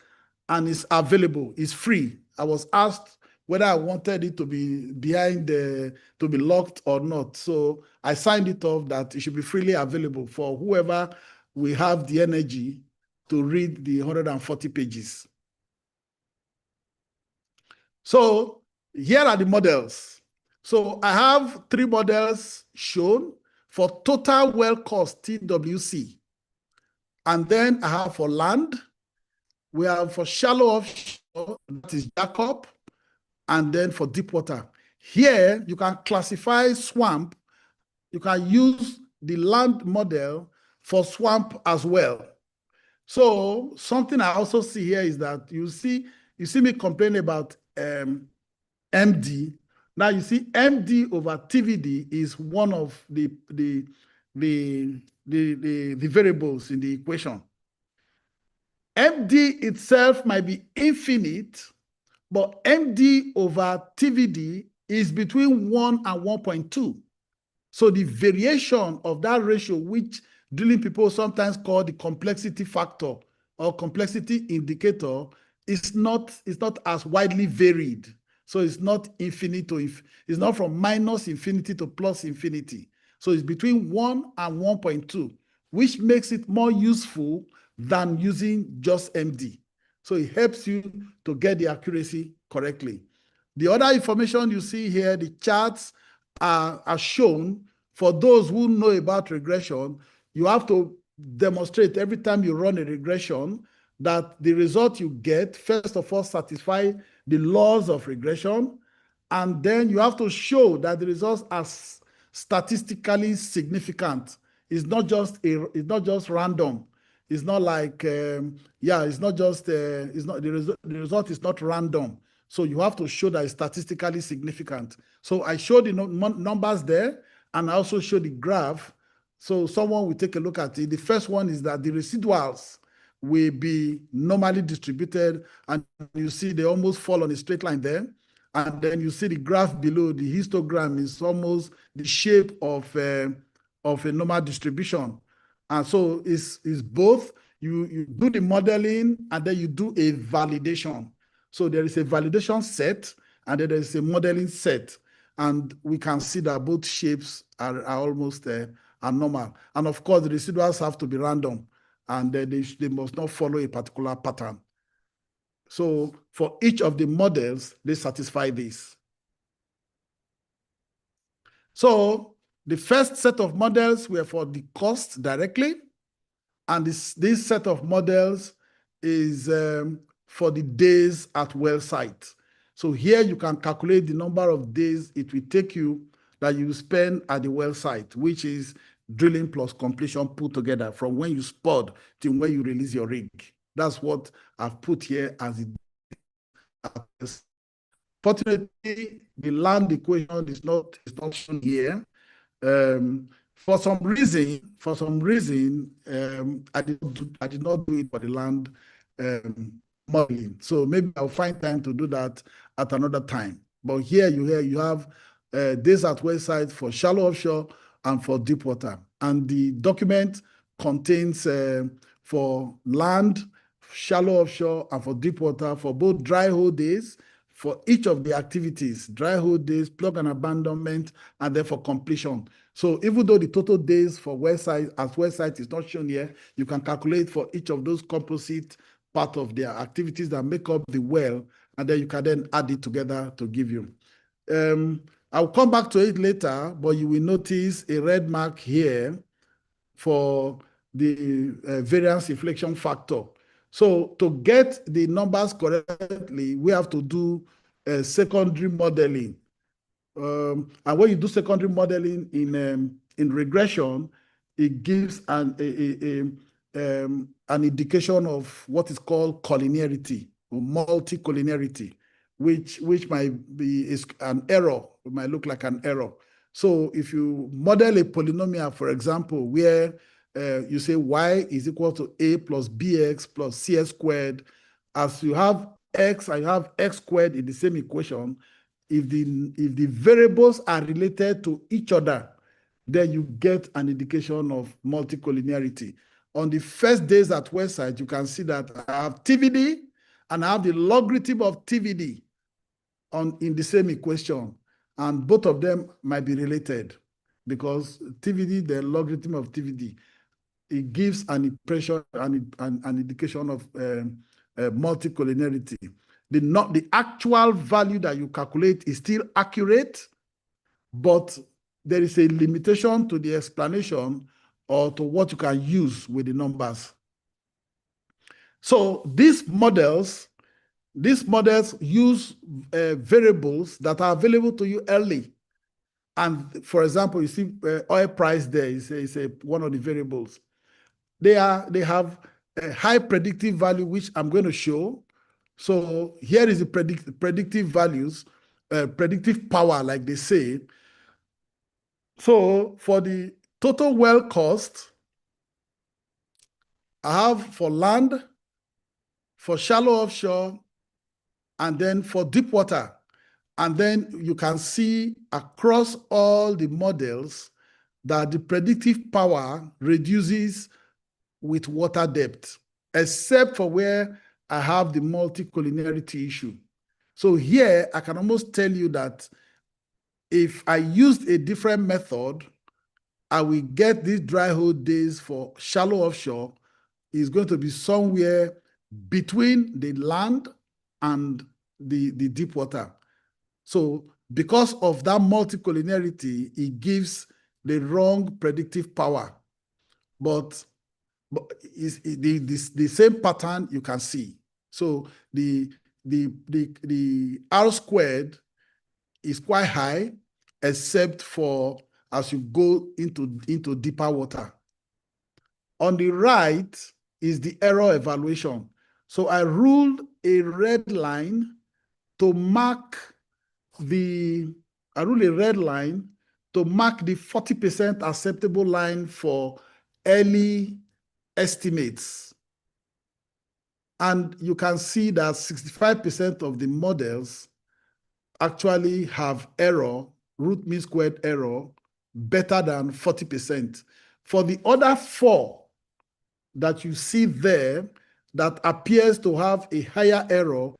Speaker 7: and is available, is free. I was asked whether I wanted it to be to be locked or not. So I signed it off that it should be freely available for whoever will have the energy to read the 140 pages. So here are the models. So I have 3 models shown for total well cost TWC. And then I have for land, we have for shallow offshore, that is Jacob, and then for deep water. Here, you can classify swamp. You can use the land model for swamp as well. So something I also see here is that you see me complain about MD. Now you see MD over TVD is one of the variables in the equation. MD itself might be infinite, but MD over TVD is between 1 and 1.2. So the variation of that ratio, which drilling people sometimes call the complexity factor or complexity indicator, is not as widely varied. So it's not infinite to it's not from minus infinity to plus infinity. So it's between 1 and 1.2, which makes it more useful than using just MD. So it helps you to get the accuracy correctly. The other information you see here, the charts are shown. For those who know about regression, you have to demonstrate every time you run a regression that the result you get, first of all, satisfy the laws of regression, and then you have to show that the results are statistically significant. It's not just random. It's not like it's not just the result is not random. So you have to show that it's statistically significant. So I showed the numbers there, and I also show the graph. So someone will take a look at it. The first one is that the residuals will be normally distributed, and you see they almost fall on a straight line there. And then you see the graph below, the histogram is almost the shape of a normal distribution. And so it's both. You do the modeling, and then you do a validation. So there is a validation set, and then there is a modeling set. And we can see that both shapes are almost are normal. And of course, the residuals have to be random, and they must not follow a particular pattern. So for each of the models, they satisfy this. So the first set of models were for the cost directly, and this set of models is for the days at well site. So here you can calculate the number of days it will take you that you spend at the well site, which is drilling plus completion put together from when you spud to when you release your rig. That's what I've put here as it. Fortunately, the land equation is not shown here. For some reason, I did not do it for the land modeling. So maybe I'll find time to do that at another time. But here you have days at well site for shallow offshore and for deep water. And the document contains for land, shallow offshore, and for deep water for both dry hole days, for each of the activities, dry hole days, plug and abandonment, and then for completion. So even though the total days for well site is not shown here, you can calculate for each of those composite part of their activities that make up the well, and then you can then add it together to give you. I'll come back to it later, but you will notice a red mark here for the variance inflection factor. So to get the numbers correctly, we have to do secondary modeling. And when you do secondary modeling in regression, it gives an indication of what is called collinearity or multicollinearity, which might be an error. It might look like an error. So if you model a polynomial, for example, where you say y is equal to a plus bx plus cs squared, as you have x and you have x squared in the same equation, if the variables are related to each other, then you get an indication of multicollinearity. On the first days at website, you can see that I have TVD and I have the logarithm of TVD in the same equation, and both of them might be related because TVD, the logarithm of TVD, it gives an impression, an indication of multicollinearity. The actual value that you calculate is still accurate, but there is a limitation to the explanation or to what you can use with the numbers. So these models use variables that are available to you early. And for example, you see oil price there is one of the variables. They have a high predictive value, which I'm going to show. So here is the predictive values, predictive power, like they say. So for the total well cost, I have for land, for shallow offshore, and then for deep water. And then you can see across all the models that the predictive power reduces with water depth, except for where I have the multicollinearity issue. So here, I can almost tell you that if I used a different method, I will get these dry hole days for shallow offshore is going to be somewhere between the land and the deep water. So because of that multicollinearity, it gives the wrong predictive power. But it's the same pattern you can see. So the R squared is quite high, except for as you go into deeper water. On the right is the error evaluation. So I ruled a red line to mark the 40% acceptable line for early estimates. And you can see that 65% of the models actually have error, root mean squared error, better than 40%. For the other 4 that you see there that appears to have a higher error,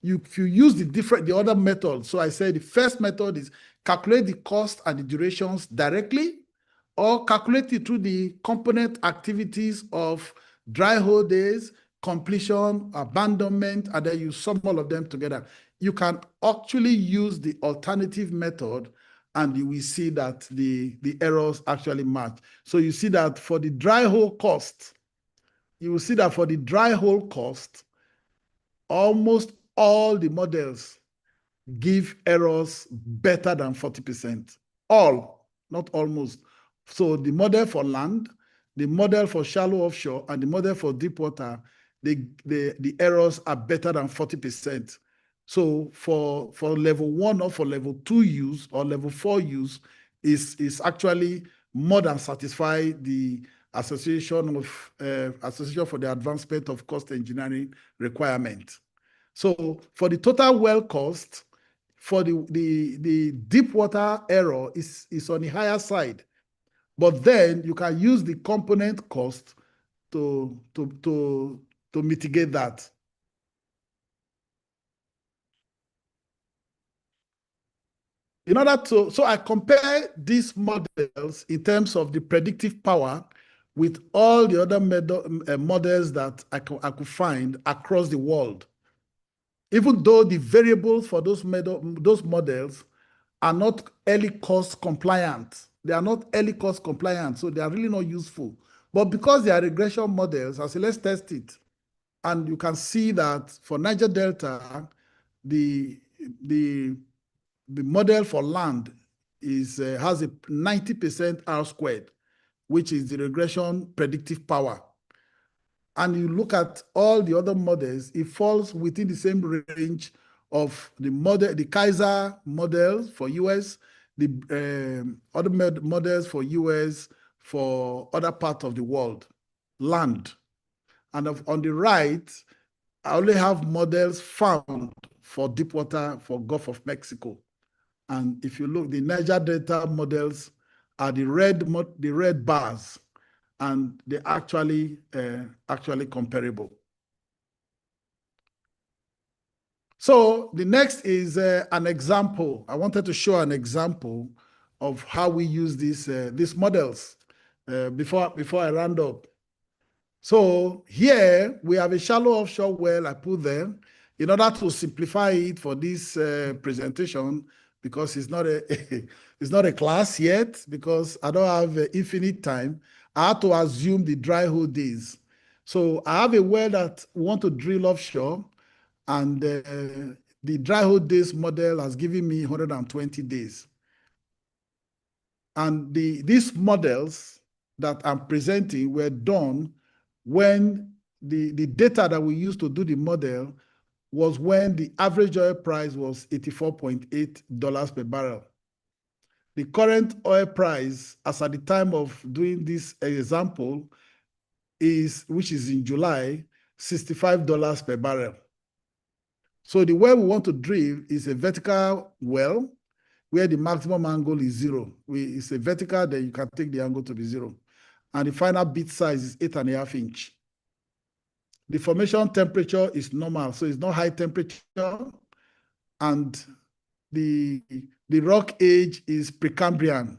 Speaker 7: if you use the other method, so I said the first method is calculate the cost and the durations directly, or calculate it through the component activities of dry hole days, completion, abandonment, and then you sum all of them together. You can actually use the alternative method, and you will see that the errors actually match. So you see that for the dry hole cost, almost all the models give errors better than 40%. All, not almost. So the model for land, the model for shallow offshore, and the model for deep water, the errors are better than 40%. So for level 1 or for level 2 use or level 4 use is actually more than satisfy the Association for the Advancement of Cost Engineering requirement. So for the total well cost, for the deep water error is on the higher side, but then you can use the component cost to mitigate that. So I compare these models in terms of the predictive power with all the other models that I could find across the world. Even though the variables for those models are not early cost compliant. They are not early cost compliant, so they are really not useful. But because they are regression models, I say let's test it. And you can see that for Niger Delta, the model for land has a 90% R squared, which is the regression predictive power. And you look at all the other models, it falls within the same range of the Kaiser model for US, the other models for US, for other parts of the world, land. And on the right, I only have models found for deep water, for Gulf of Mexico. And if you look, the Niger Delta models are the red bars, and they're actually comparable. So the next is an example. I wanted to show an example of how we use these models before I round up. So here we have a shallow offshore well I put there in order to simplify it for this presentation, because it's not a it's not a class yet, because I don't have infinite time. I have to assume the dry hole days. So I have a well that we want to drill offshore, and the dry hole days model has given me 120 days. And these models that I'm presenting were done when the data that we used to do the model was when the average oil price was $84.8 per barrel. The current oil price, as at the time of doing this example, which is in July, $65 per barrel. So the well we want to drill is a vertical well where the maximum angle is 0. It's a vertical, then you can take the angle to be 0. And the final bit size is 8.5 inch. The formation temperature is normal, so it's not high temperature. And the rock age is Precambrian.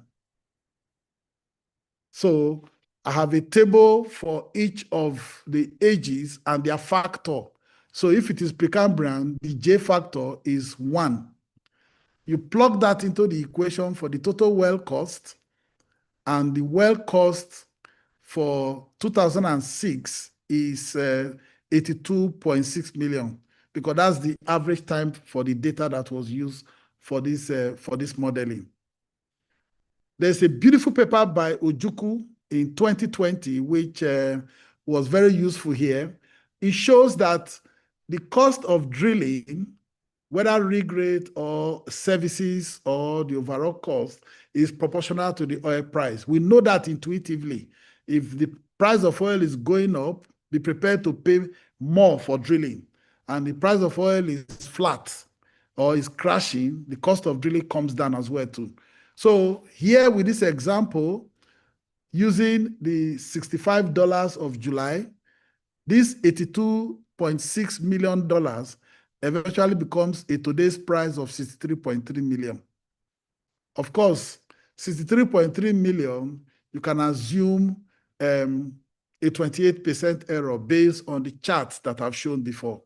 Speaker 7: So I have a table for each of the ages and their factor. So if it is Precambrian, the J factor is 1. You plug that into the equation for the total well cost, and the well cost for 2006 is 82.6 million, because that's the average time for the data that was used for this modeling. There's a beautiful paper by Ojukwu in 2020, which was very useful here. It shows that the cost of drilling, whether rig rate or services or the overall cost, is proportional to the oil price. We know that intuitively. If the price of oil is going up, be prepared to pay more for drilling. And the price of oil is flat or is crashing, the cost of drilling comes down as well too. So here with this example, using the $65 of July, this $82.6 million eventually becomes a today's price of 63.3 million. Of course, 63.3 million, you can assume a 28% error based on the charts that I've shown before.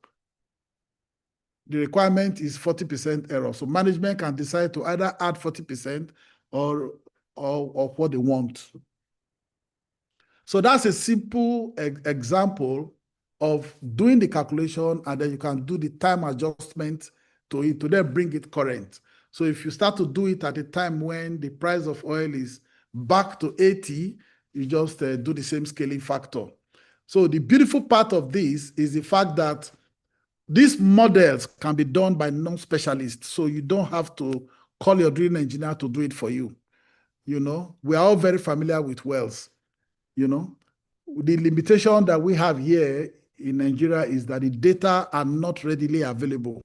Speaker 7: The requirement is 40% error. So management can decide to either add 40% or what they want. So that's a simple example of doing the calculation, and then you can do the time adjustment to it to then bring it current. So if you start to do it at a time when the price of oil is back to 80, you just do the same scaling factor. So the beautiful part of this is the fact that these models can be done by non-specialists, so you don't have to call your drilling engineer to do it for you. You know, we are all very familiar with wells. You know, the limitation that we have here in Nigeria is that the data are not readily available.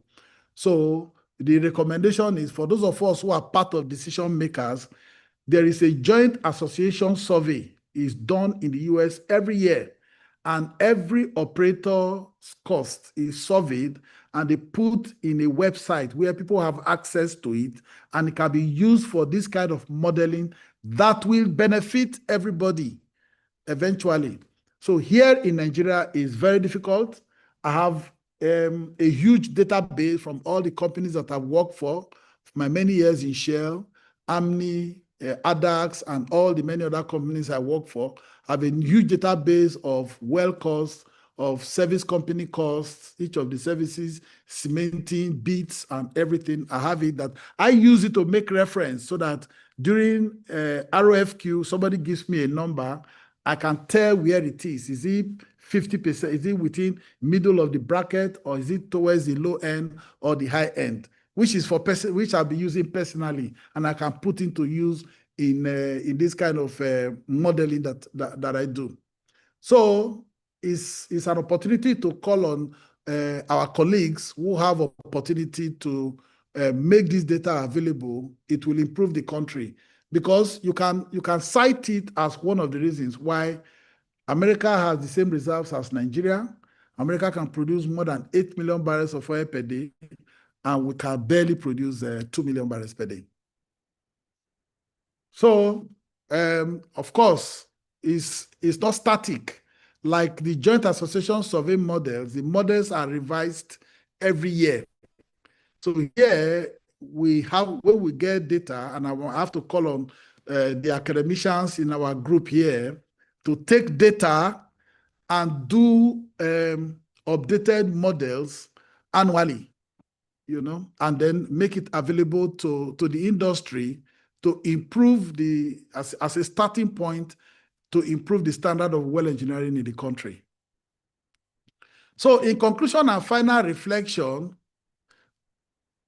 Speaker 7: So the recommendation is for those of us who are part of decision makers, there is a joint association survey is done in the US every year, and every operator's cost is surveyed and they put in a website where people have access to it, and it can be used for this kind of modeling that will benefit everybody eventually. So here in Nigeria is very difficult. I have a huge database from all the companies that I've worked for my many years in Shell, Amni, ADAX, and all the many other companies I work for. I have a huge database of well costs, of service company costs, each of the services, cementing, bits, and everything. I have it that I use it to make reference so that during ROFQ, somebody gives me a number, I can tell where it is. Is it 50%? Is it within middle of the bracket, or is it towards the low end or the high end? Which is for which I'll be using personally, and I can put into use in this kind of modeling that I do. So it's an opportunity to call on our colleagues who have opportunity to make this data available, it will improve the country, because you can cite it as one of the reasons why America has the same reserves as Nigeria. America can produce more than 8 million barrels of oil per day, and we can barely produce 2 million barrels per day. So, of course, it's not static. Like the Joint Association Survey models, the models are revised every year. So here we have, when we get data, and I have to call on the academicians in our group here to take data and do updated models annually, and then make it available to the industry to improve as a starting point, to improve the standard of well engineering in the country. So in conclusion and final reflection,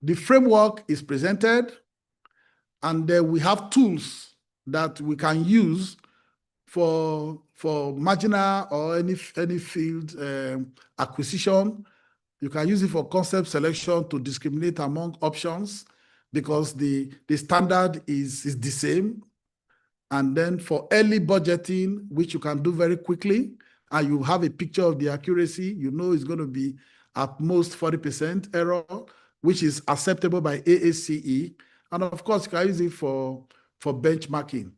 Speaker 7: the framework is presented, and we have tools that we can use for marginal or any field acquisition. You can use it for concept selection to discriminate among options, because the standard is the same. And then for early budgeting, which you can do very quickly, and you have a picture of the accuracy, it's going to be at most 40% error, which is acceptable by AACE. And of course, you can use it for benchmarking.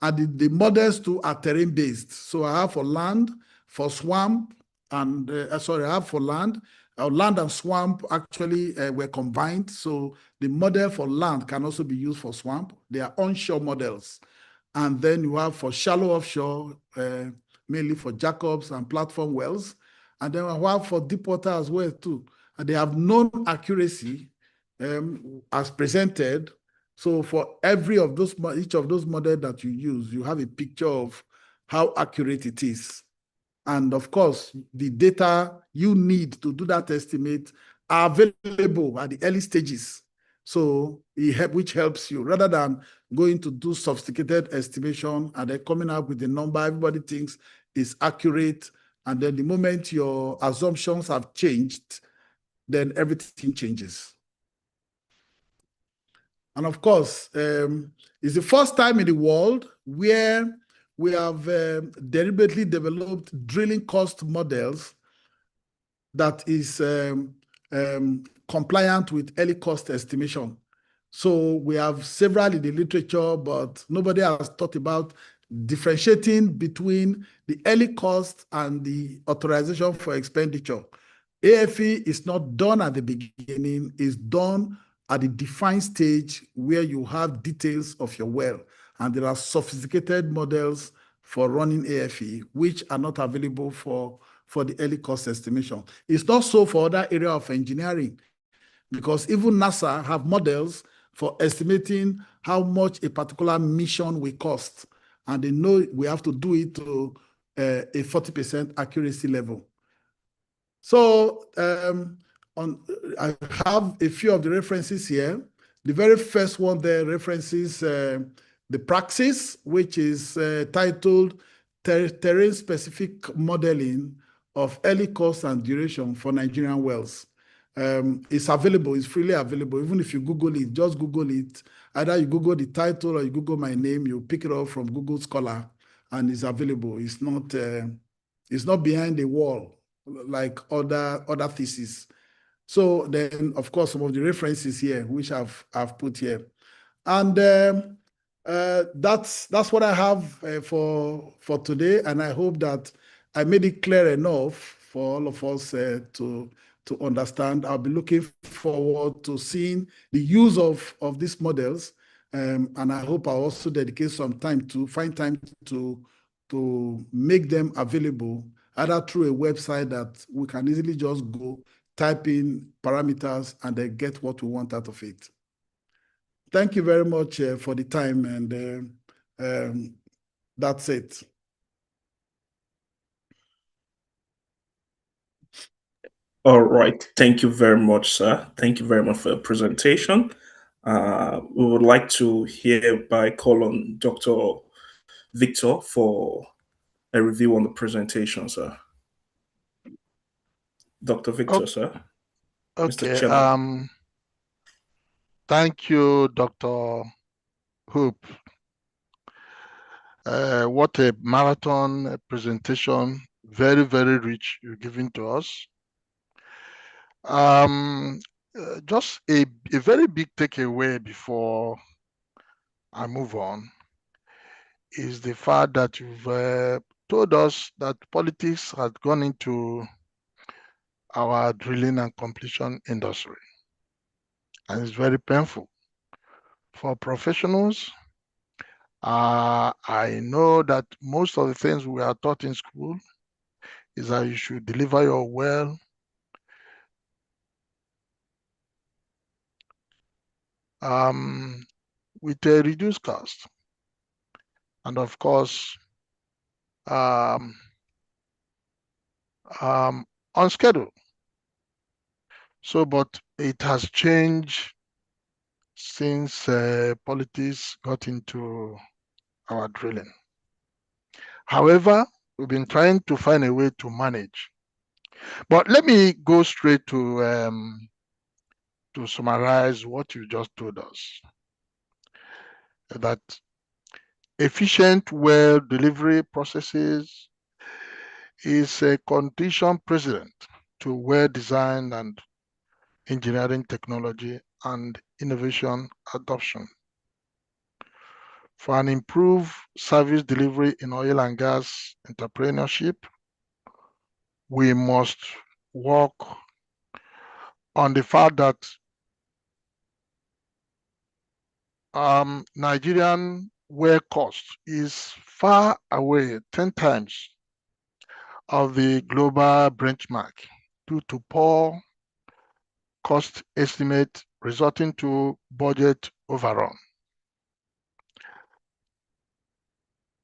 Speaker 7: And the models too are terrain-based. So I have for land, for swamp, and I have for land. Land and swamp actually were combined. So the model for land can also be used for swamp. They are onshore models. And then you have for shallow offshore, mainly for jackups and platform wells. And then we have for deep water as well too. And they have known accuracy as presented. So for each of those models that you use, you have a picture of how accurate it is. And of course, the data you need to do that estimate are available at the early stages. So which helps you, rather than going to do sophisticated estimation and then coming up with the number everybody thinks is accurate. And then the moment your assumptions have changed, then everything changes. And of course, it's the first time in the world where we have deliberately developed drilling cost models that is compliant with early cost estimation. So we have several in the literature, but nobody has thought about differentiating between the early cost and the authorization for expenditure. AFE is not done at the beginning, it's done at the defined stage where you have details of your well. And there are sophisticated models for running AFE, which are not available for the early cost estimation. It's not so for other areas of engineering, because even NASA have models for estimating how much a particular mission will cost. And they know we have to do it to a 40% accuracy level. So I have a few of the references here. The very first one there references the praxis, which is titled Terrain-Specific Modeling of Early Cost and Duration for Nigerian Wells. It's available, it's freely available. Even if you Google it, just Google it. Either you Google the title or you Google my name, you pick it up from Google Scholar, and it's available. It's not behind the wall like other theses. So then, of course, some of the references here, which I've put here. And that's what I have for today. And I hope that I made it clear enough for all of us to understand. I'll be looking forward to seeing the use of these models. And I hope I'll also dedicate some time to find time to make them available, either through a website that we can easily just go, type in parameters, and then get what we want out of it. Thank you very much for the time, and that's it.
Speaker 2: All right. Thank you very much, sir. Thank you very much for your presentation. We would like to hereby call on Dr. Victor for a review on the presentation, sir. Dr. Victor, sir.
Speaker 6: Okay.
Speaker 2: Mr. Chairman.
Speaker 6: Thank you, Dr. Hope. What a marathon presentation, very, very rich you're giving to us. Just a very big takeaway before I move on is the fact that you've told us that politics has gone into our drilling and completion industry. And it's very painful. For professionals, I know that most of the things we are taught in school is that you should deliver your well with a reduced cost. And of course, on schedule. So, but it has changed since politics got into our drilling. However, we've been trying to find a way to manage. But let me go straight to summarize what you just told us. That efficient well delivery processes is a condition precedent to well design and engineering technology and innovation adoption. For an improved service delivery in oil and gas entrepreneurship, we must work on the fact that Nigerian well cost is far away, 10 times of the global benchmark due to poor cost estimate resulting to budget overrun.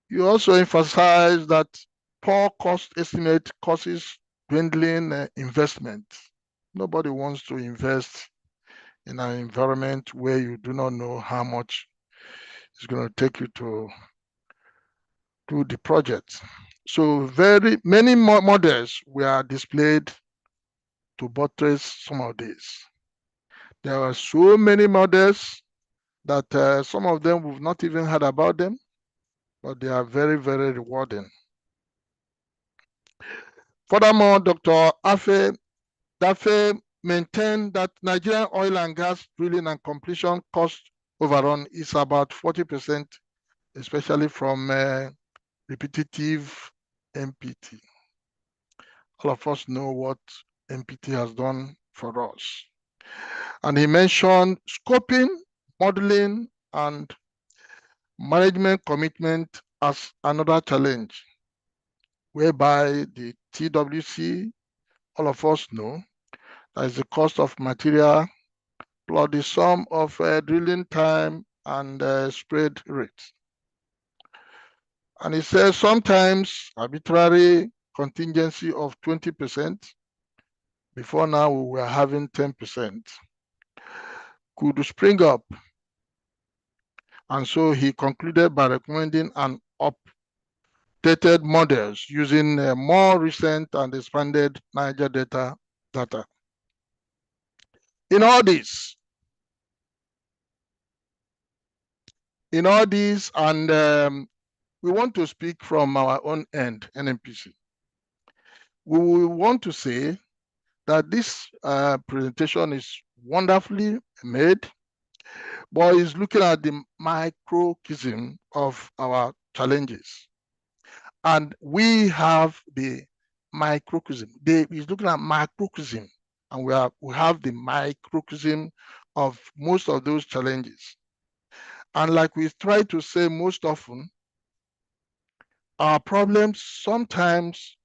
Speaker 6: You also emphasize that poor cost estimate causes dwindling investment. Nobody wants to invest in an environment where you do not know how much it's going to take you to do the project. So very many models were displayed to buttress some of these. There are so many models that some of them we've not even heard about them, but they are very, very rewarding. Furthermore, Dr. Dafe maintained that Nigerian oil and gas drilling and completion cost overrun is about 40%, especially from repetitive NPT. All of us know what NPT has done for us. And he mentioned scoping, modeling, and management commitment as another challenge, whereby the TWC, all of us know, that is the cost of material plus the sum of drilling time and spread rate. And he says sometimes arbitrary contingency of 20%, before now we were having 10%, could spring up. And so he concluded by recommending an updated models using more recent and expanded Niger data. In all this, and we want to speak from our own end, NNPC. We want to say that this presentation is wonderfully made, but is looking at the microcosm of our challenges. And we have the microcosm. He's looking at macrocosm, and we have the microcosm of most of those challenges. And like we try to say most often, our problems sometimes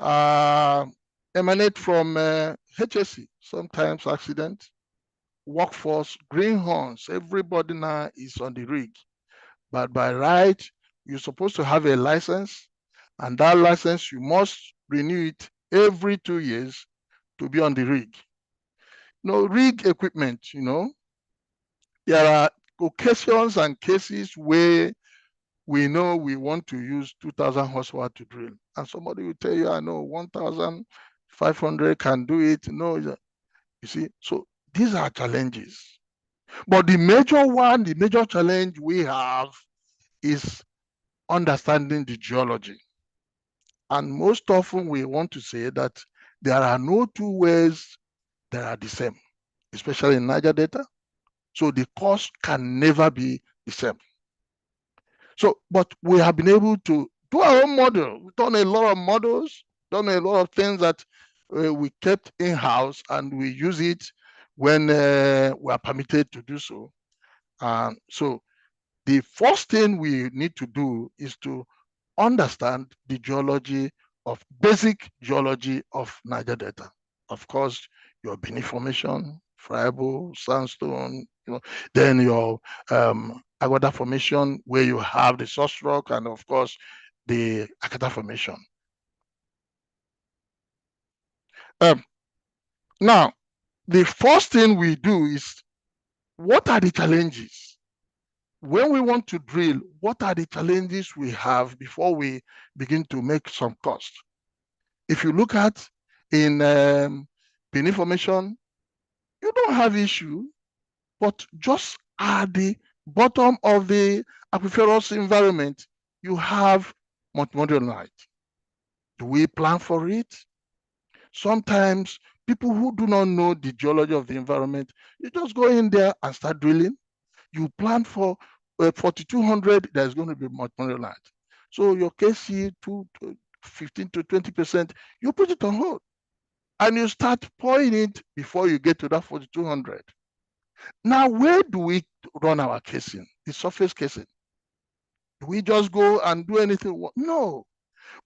Speaker 6: emanate from HSE, sometimes accident, workforce, greenhorns. Everybody now is on the rig. But by right, you're supposed to have a license, and that license, you must renew it every 2 years to be on the rig. Rig equipment, there are occasions and cases where we know we want to use 2,000 horsepower to drill. And somebody will tell you, I know 1,500 can do it. No, you see, so these are challenges. But the major one, the major challenge we have is understanding the geology. And most often we want to say that there are no two ways that are the same, especially in Niger data. So the cost can never be the same. So, but we have been able to do our own model. We've done a lot of models, done a lot of things that we kept in-house, and we use it when we are permitted to do so. So the first thing we need to do is to understand the geology of basic geology of Niger Delta. Of course, your beneath formation, friable, sandstone, then your Aguada formation where you have the source rock, and of course the Akata formation. Now, the first thing we do is, what are the challenges? When we want to drill, what are the challenges we have before we begin to make some cost? If you look at in beneath formation, you don't have issue, but just at the bottom of the aquiferous environment, you have multimodal. Do we plan for it? Sometimes people who do not know the geology of the environment, you just go in there and start drilling. You plan for 4,200, there's going to be multimodal. So your KC 15 to 20%, you put it on hold. And you start pouring it before you get to that 4,200. Now, where do we run our casing? The surface casing. Do we just go and do anything? No.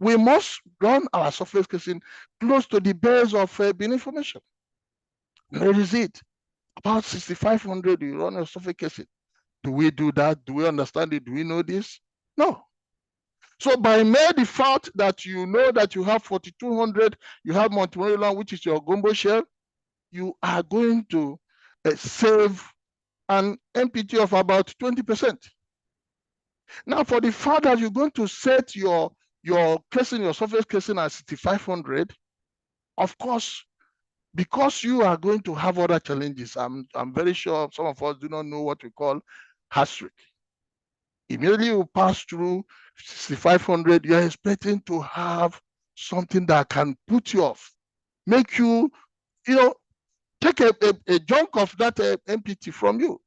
Speaker 6: We must run our surface casing close to the base of beneath formation. Where is it? About 6,500, you run a surface casing. Do we do that? Do we understand it? Do we know this? No. So by mere default that you know that you have 4,200, you have multimodal, which is your gumbo shell, you are going to save an MPT of about 20%. Now, for the fact that you're going to set your casing, your surface casing at 6,500, of course, because you are going to have other challenges, I'm very sure some of us do not know what we call hash rate. Immediately you pass through 6,500, you're expecting to have something that can put you off, make you, take a chunk of that MPT from you.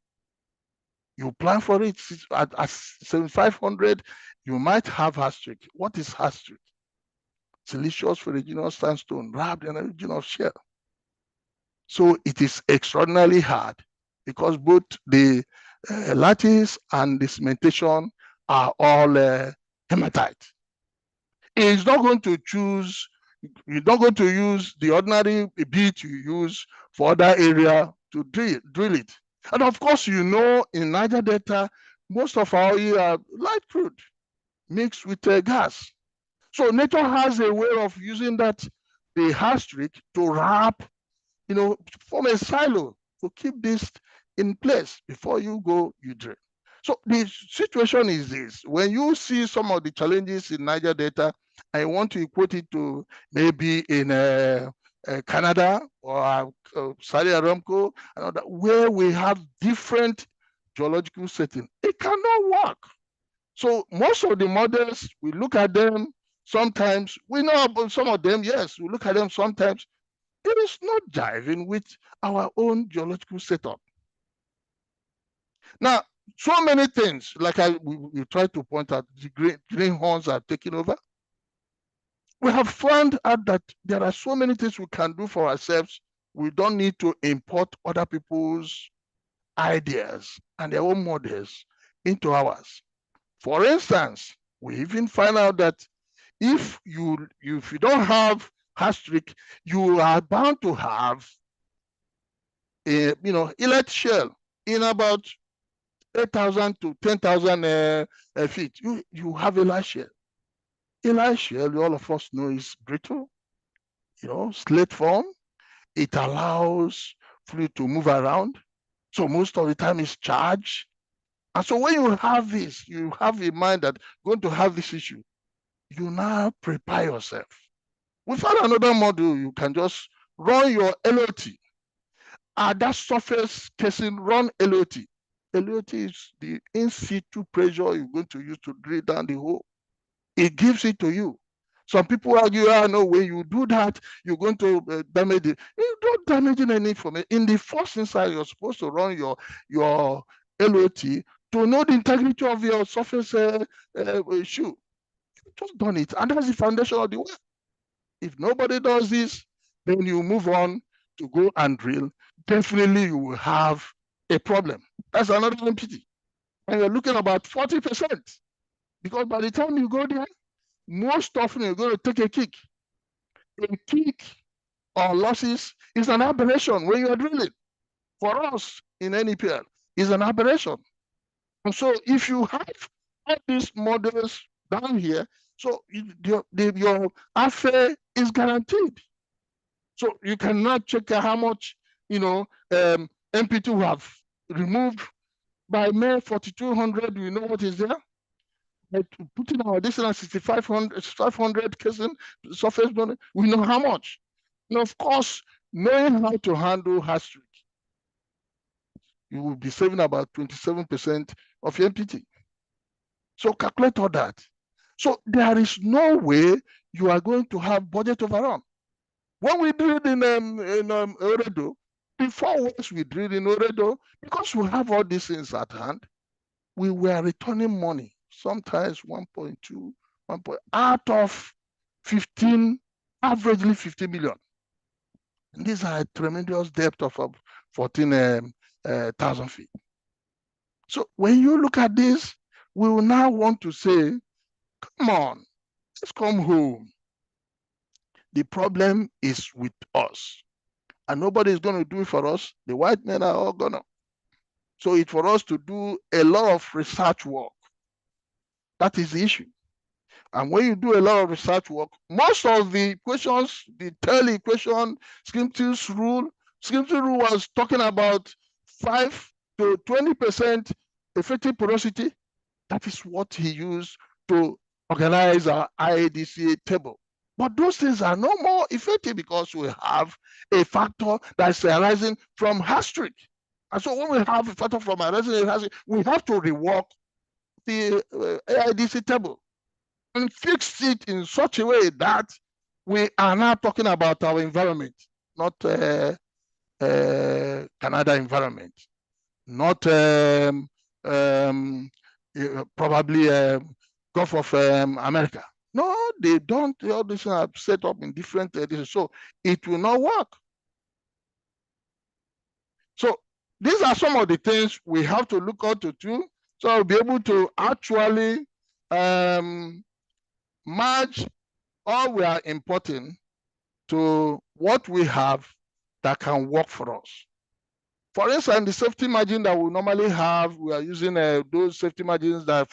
Speaker 6: You plan for it at 7,500, you might have hash rate. What is hash rate? Siliceous ferruginous sandstone wrapped in a region of shell. So it is extraordinarily hard because both the lattice and the cementation are all hematite. It's not going to choose, you're not going to use the ordinary bit you use for other area to drill it. And of course, in Niger Delta, most of our oil are light crude mixed with gas. So nature has a way of using that, the hash streak, to wrap, form a silo to keep this in place before you go, you drill. So the situation is this: when you see some of the challenges in Niger Delta, I want to equate it to maybe in Canada or Saudi Aramco, where we have different geological settings. It cannot work. So most of the models, we look at them, sometimes we know about some of them, yes, we look at them sometimes. It is not jiving with our own geological setup. Now, so many things, like we try to point out, the greenhorns are taking over. We have found out that there are so many things we can do for ourselves. We don't need to import other people's ideas and their own models into ours. For instance, we even find out that if you don't have hash trick, you are bound to have a inlet shell in about 8,000 to 10,000 feet. You have a light shell. A light shell, all of us know, is brittle, slate form. It allows fluid to move around. So most of the time it's charged. And so when you have this, you have in mind that you're going to have this issue, you now prepare yourself. We found another model. You can just run your LOT that surface casing run LOT. LOT is the in situ pressure you're going to use to drill down the hole. It gives it to you. Some people argue, no, when you do that, you're going to damage it. You're not damaging any information. In the first instance, you're supposed to run your LOT to know the integrity of your surface shoe. You just done it, and that's the foundation of the work. If nobody does this, then you move on to go and drill. Definitely, you will have a problem. That's another MPT. And you're looking about 40%. Because by the time you go there, most often you're going to take a kick. A kick or losses is an aberration when you're drilling. For us in NEPL, is an aberration. And so if you have all these models down here, so your affair is guaranteed. So you cannot check how much, MP2 have removed. By May 4200, we know what is there. Putting our additional 6,500 casing surface burning, we know how much. And of course, knowing how to handle hardship, you will be saving about 27% of your MPT. So calculate all that. So there is no way you are going to have budget overrun. When we drilled in Oredo, before we drilled in Oredo, because we have all these things at hand, we were returning money, sometimes 1.2, out of 15, averagely 50 million. And these are a tremendous depth of 14,000 feet. So when you look at this, we will now want to say, come on, let's come home. The problem is with us. And nobody is going to do it for us. The white men are all gonna. So it's for us to do a lot of research work. That is the issue. And when you do a lot of research work, most of the equations, the tail equation, Skimt's rule was talking about 5 to 20% effective porosity. That is what he used to organize our IADCA table. But those things are no more effective because we have a factor that's arising from hardship. And so when we have a factor from arising, we have to rework the AIDC table and fix it in such a way that we are now talking about our environment, not Canada environment, not probably Gulf of America. No, they don't. All these are set up in different editions, so it will not work. So these are some of the things we have to look out to do. So I'll be able to actually match all we are importing to what we have that can work for us. For instance, the safety margin that we normally have, we are using those safety margins that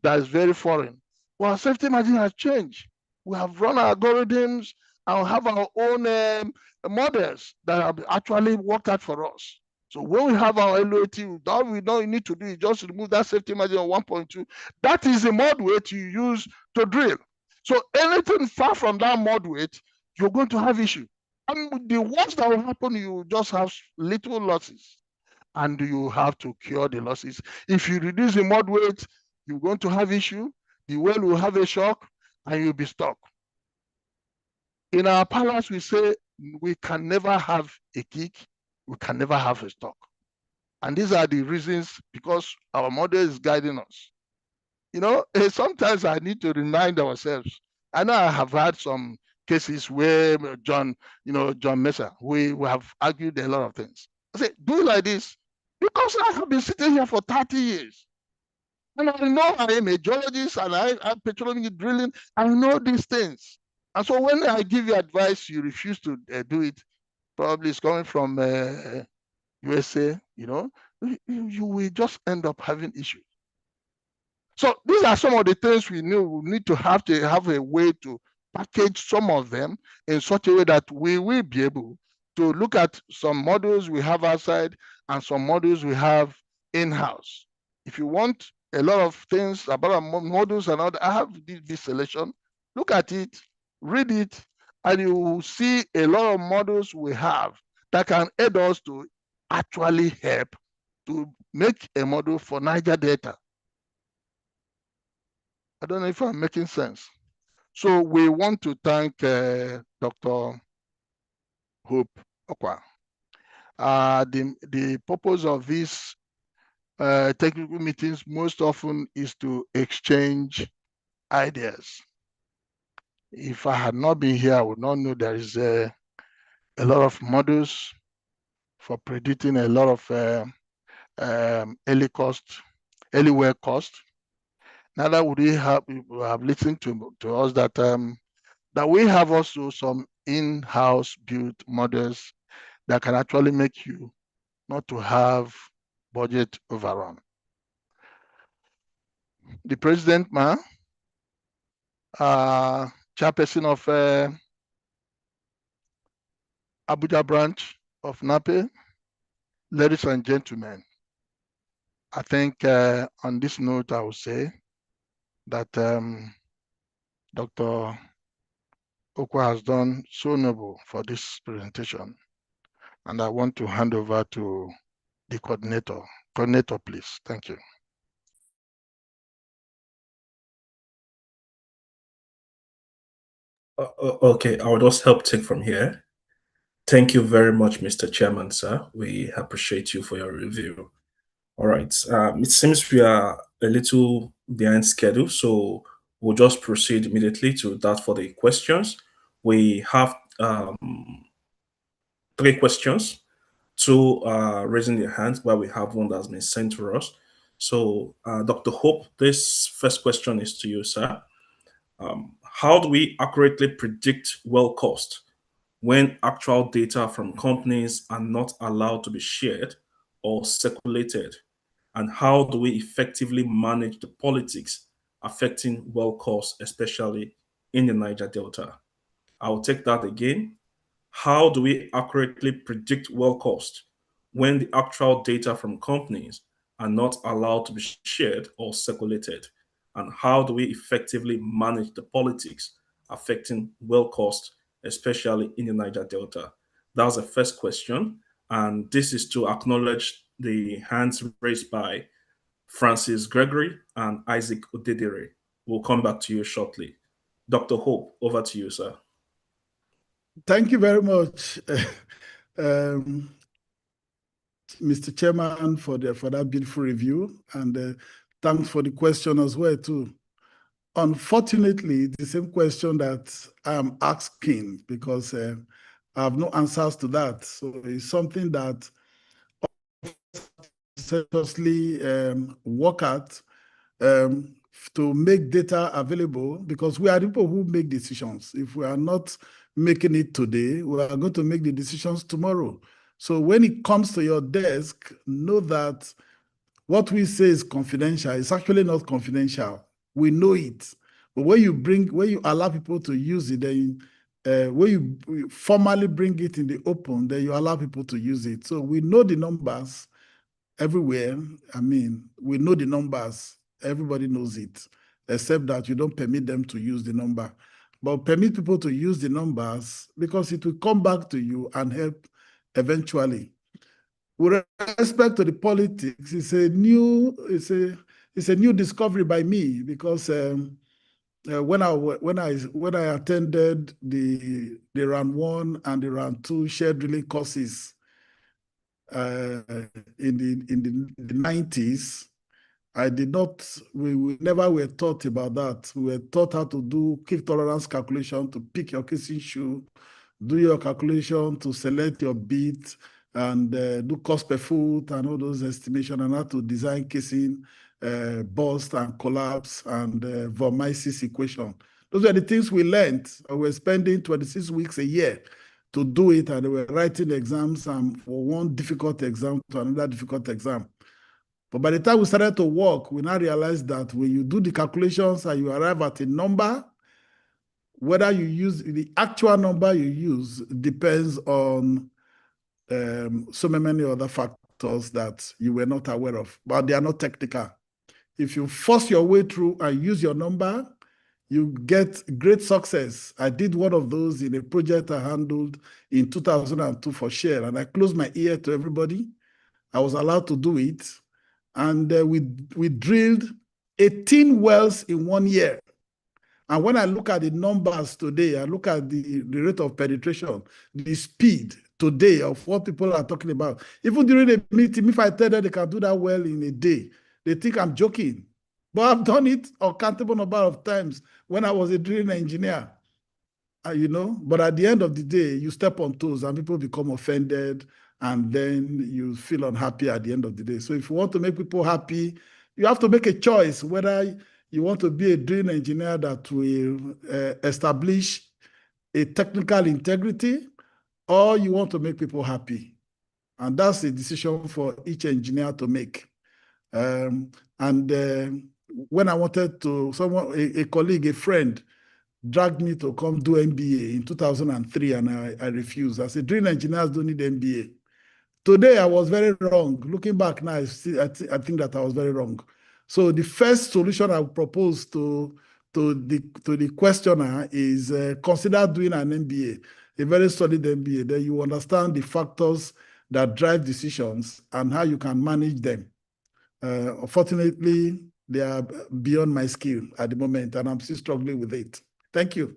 Speaker 6: is very foreign. Well, safety margin has changed. We have run our algorithms and have our own models that have actually worked out for us. So when we have our LOT, all we don't need to do is just remove that safety margin of 1.2. That is the mod weight you use to drill. So anything far from that mod weight, you're going to have issue. And the worst that will happen, you just have little losses, and you have to cure the losses. If you reduce the mod weight, you're going to have issue. The well will have a shock, and you'll be stuck. In our palace, we say we can never have a kick, we can never have a stock. And these are the reasons, because our model is guiding us. Sometimes I need to remind ourselves. I know I have had some cases where John Messer, we have argued a lot of things. I say, do it like this, because I have been sitting here for 30 years. And I know I am a geologist and I am petroleum drilling. I know these things. And so when I give you advice, you refuse to do it, probably it's coming from USA, you will just end up having issues. So these are some of the things we need to have a way to package some of them in such a way that we will be able to look at some models we have outside and some models we have in-house. If you want a lot of things about our models and all that, I have this selection. Look at it, read it, and you will see a lot of models we have that can aid us to actually help to make a model for Niger Delta. I don't know if I'm making sense. So we want to thank Dr. Hope Okwa. The purpose of these technical meetings most often is to exchange ideas. If I had not been here, I would not know there is a lot of models for predicting a lot of early well cost. Neither would we have listened to us that we have also some in-house built models that can actually make you not to have budget overrun. The president, chairperson of Abuja branch of FNAPE, ladies and gentlemen, I think on this note, I will say that Dr. Okwa has done so noble for this presentation. And I want to hand over to the coordinator. Coordinator, please. Thank you.
Speaker 2: Okay, I'll just help take from here. Thank you very much, Mr. Chairman, sir. We appreciate you for your review. All right. It seems we are a little behind schedule, so we'll just proceed immediately to that for the questions. We have 3 questions. 2 raising their hands, while we have one that's been sent to us. So, Dr. Hope, this first question is to you, sir. How do we accurately predict well cost when actual data from companies are not allowed to be shared or circulated? And how do we effectively manage the politics affecting well cost, especially in the Niger Delta? I'll take that again. How do we accurately predict well cost when the actual data from companies are not allowed to be shared or circulated? And how do we effectively manage the politics affecting well cost, especially in the Niger Delta? That was the first question. And this is to acknowledge the hands raised by Francis Gregory and Isaac Odedere. We'll come back to you shortly. Dr. Hope, over to you, sir.
Speaker 7: Thank you very much, Mr. Chairman, for that beautiful review, and thanks for the question as well too. Unfortunately, the same question that I'm asking, because I have no answers to that. So it's something that seriously work at to make data available, because we are the people who make decisions. If we are not making it today, we are going to make the decisions tomorrow. So when it comes to your desk, know that what we say is confidential. It's actually not confidential. We know it. But when you allow people to use it, then when you formally bring it in the open, then you allow people to use it. So we know the numbers everywhere. I mean, we know the numbers. Everybody knows it, except that you don't permit them to use the number. But permit people to use the numbers, because it will come back to you and help eventually. With respect to the politics, it's a new discovery by me, because when I attended the round 1 and the round 2 shared drilling courses in the 90s, we never were taught about that. We were taught how to do kick tolerance calculation, to pick your casing shoe, do your calculation to select your beat, and do cost per foot and all those estimations, and how to design casing, burst and collapse, and von Mises equation. Those are the things we learned. We were spending 26 weeks a year to do it, and we were writing exams, and for one difficult exam to another difficult exam. But by the time we started to work, we now realized that when you do the calculations and you arrive at a number, whether you use the actual number you use depends on so many other factors that you were not aware of, but they are not technical. If you force your way through and use your number, you get great success. I did one of those in a project I handled in 2002 for Shell, and I closed my ear to everybody. I was allowed to do it. And we drilled 18 wells in 1 year. And when I look at the numbers today, I look at the rate of penetration, the speed today of what people are talking about. Even during a meeting, if I tell them they can do that well in a day, they think I'm joking. But I've done it a countable number of times when I was a drilling engineer, you know. But at the end of the day, you step on toes and people become offended, and then you feel unhappy at the end of the day. So if you want to make people happy, you have to make a choice whether you want to be a drilling engineer that will establish a technical integrity, or you want to make people happy. And that's a decision for each engineer to make. When I wanted to, a colleague, a friend, dragged me to come do MBA in 2003, and I refused. I said, drilling engineers don't need MBA. Today, I was very wrong. Looking back now, I think that I was very wrong. So the first solution I would propose to the questioner is consider doing an MBA, a very solid MBA. Then you understand the factors that drive decisions and how you can manage them. Unfortunately, they are beyond my skill at the moment, and I'm still struggling with it. Thank you.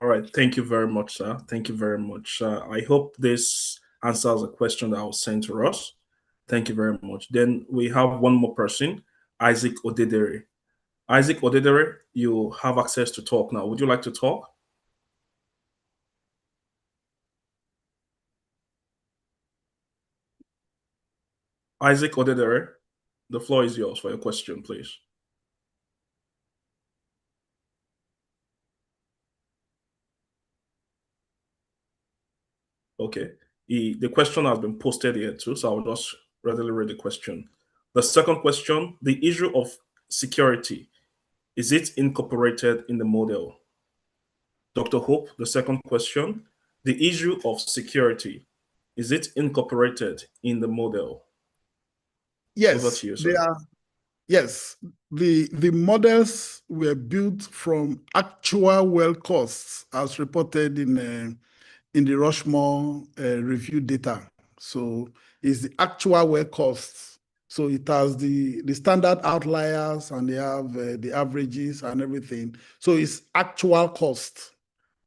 Speaker 2: All right. Thank you very much, sir. Thank you very much. I hope this answers a question that was sent to us. Thank you very much. Then we have one more person, Isaac Odedere. Isaac Odedere, you have access to talk now. Would you like to talk? Isaac Odedere, the floor is yours for your question, please. Okay. The question has been posted here too, so I'll just readily read the question. The second question, the issue of security, is it incorporated in the model? Dr. Hope, the second question, the issue of security, is it incorporated in the model?
Speaker 7: Yes,
Speaker 2: over to you, sir.
Speaker 7: they are. Yes, the models were built from actual well costs as reported in the Rushmore review data. So it's the actual well costs. So it has the standard outliers, and they have the averages and everything. So it's actual cost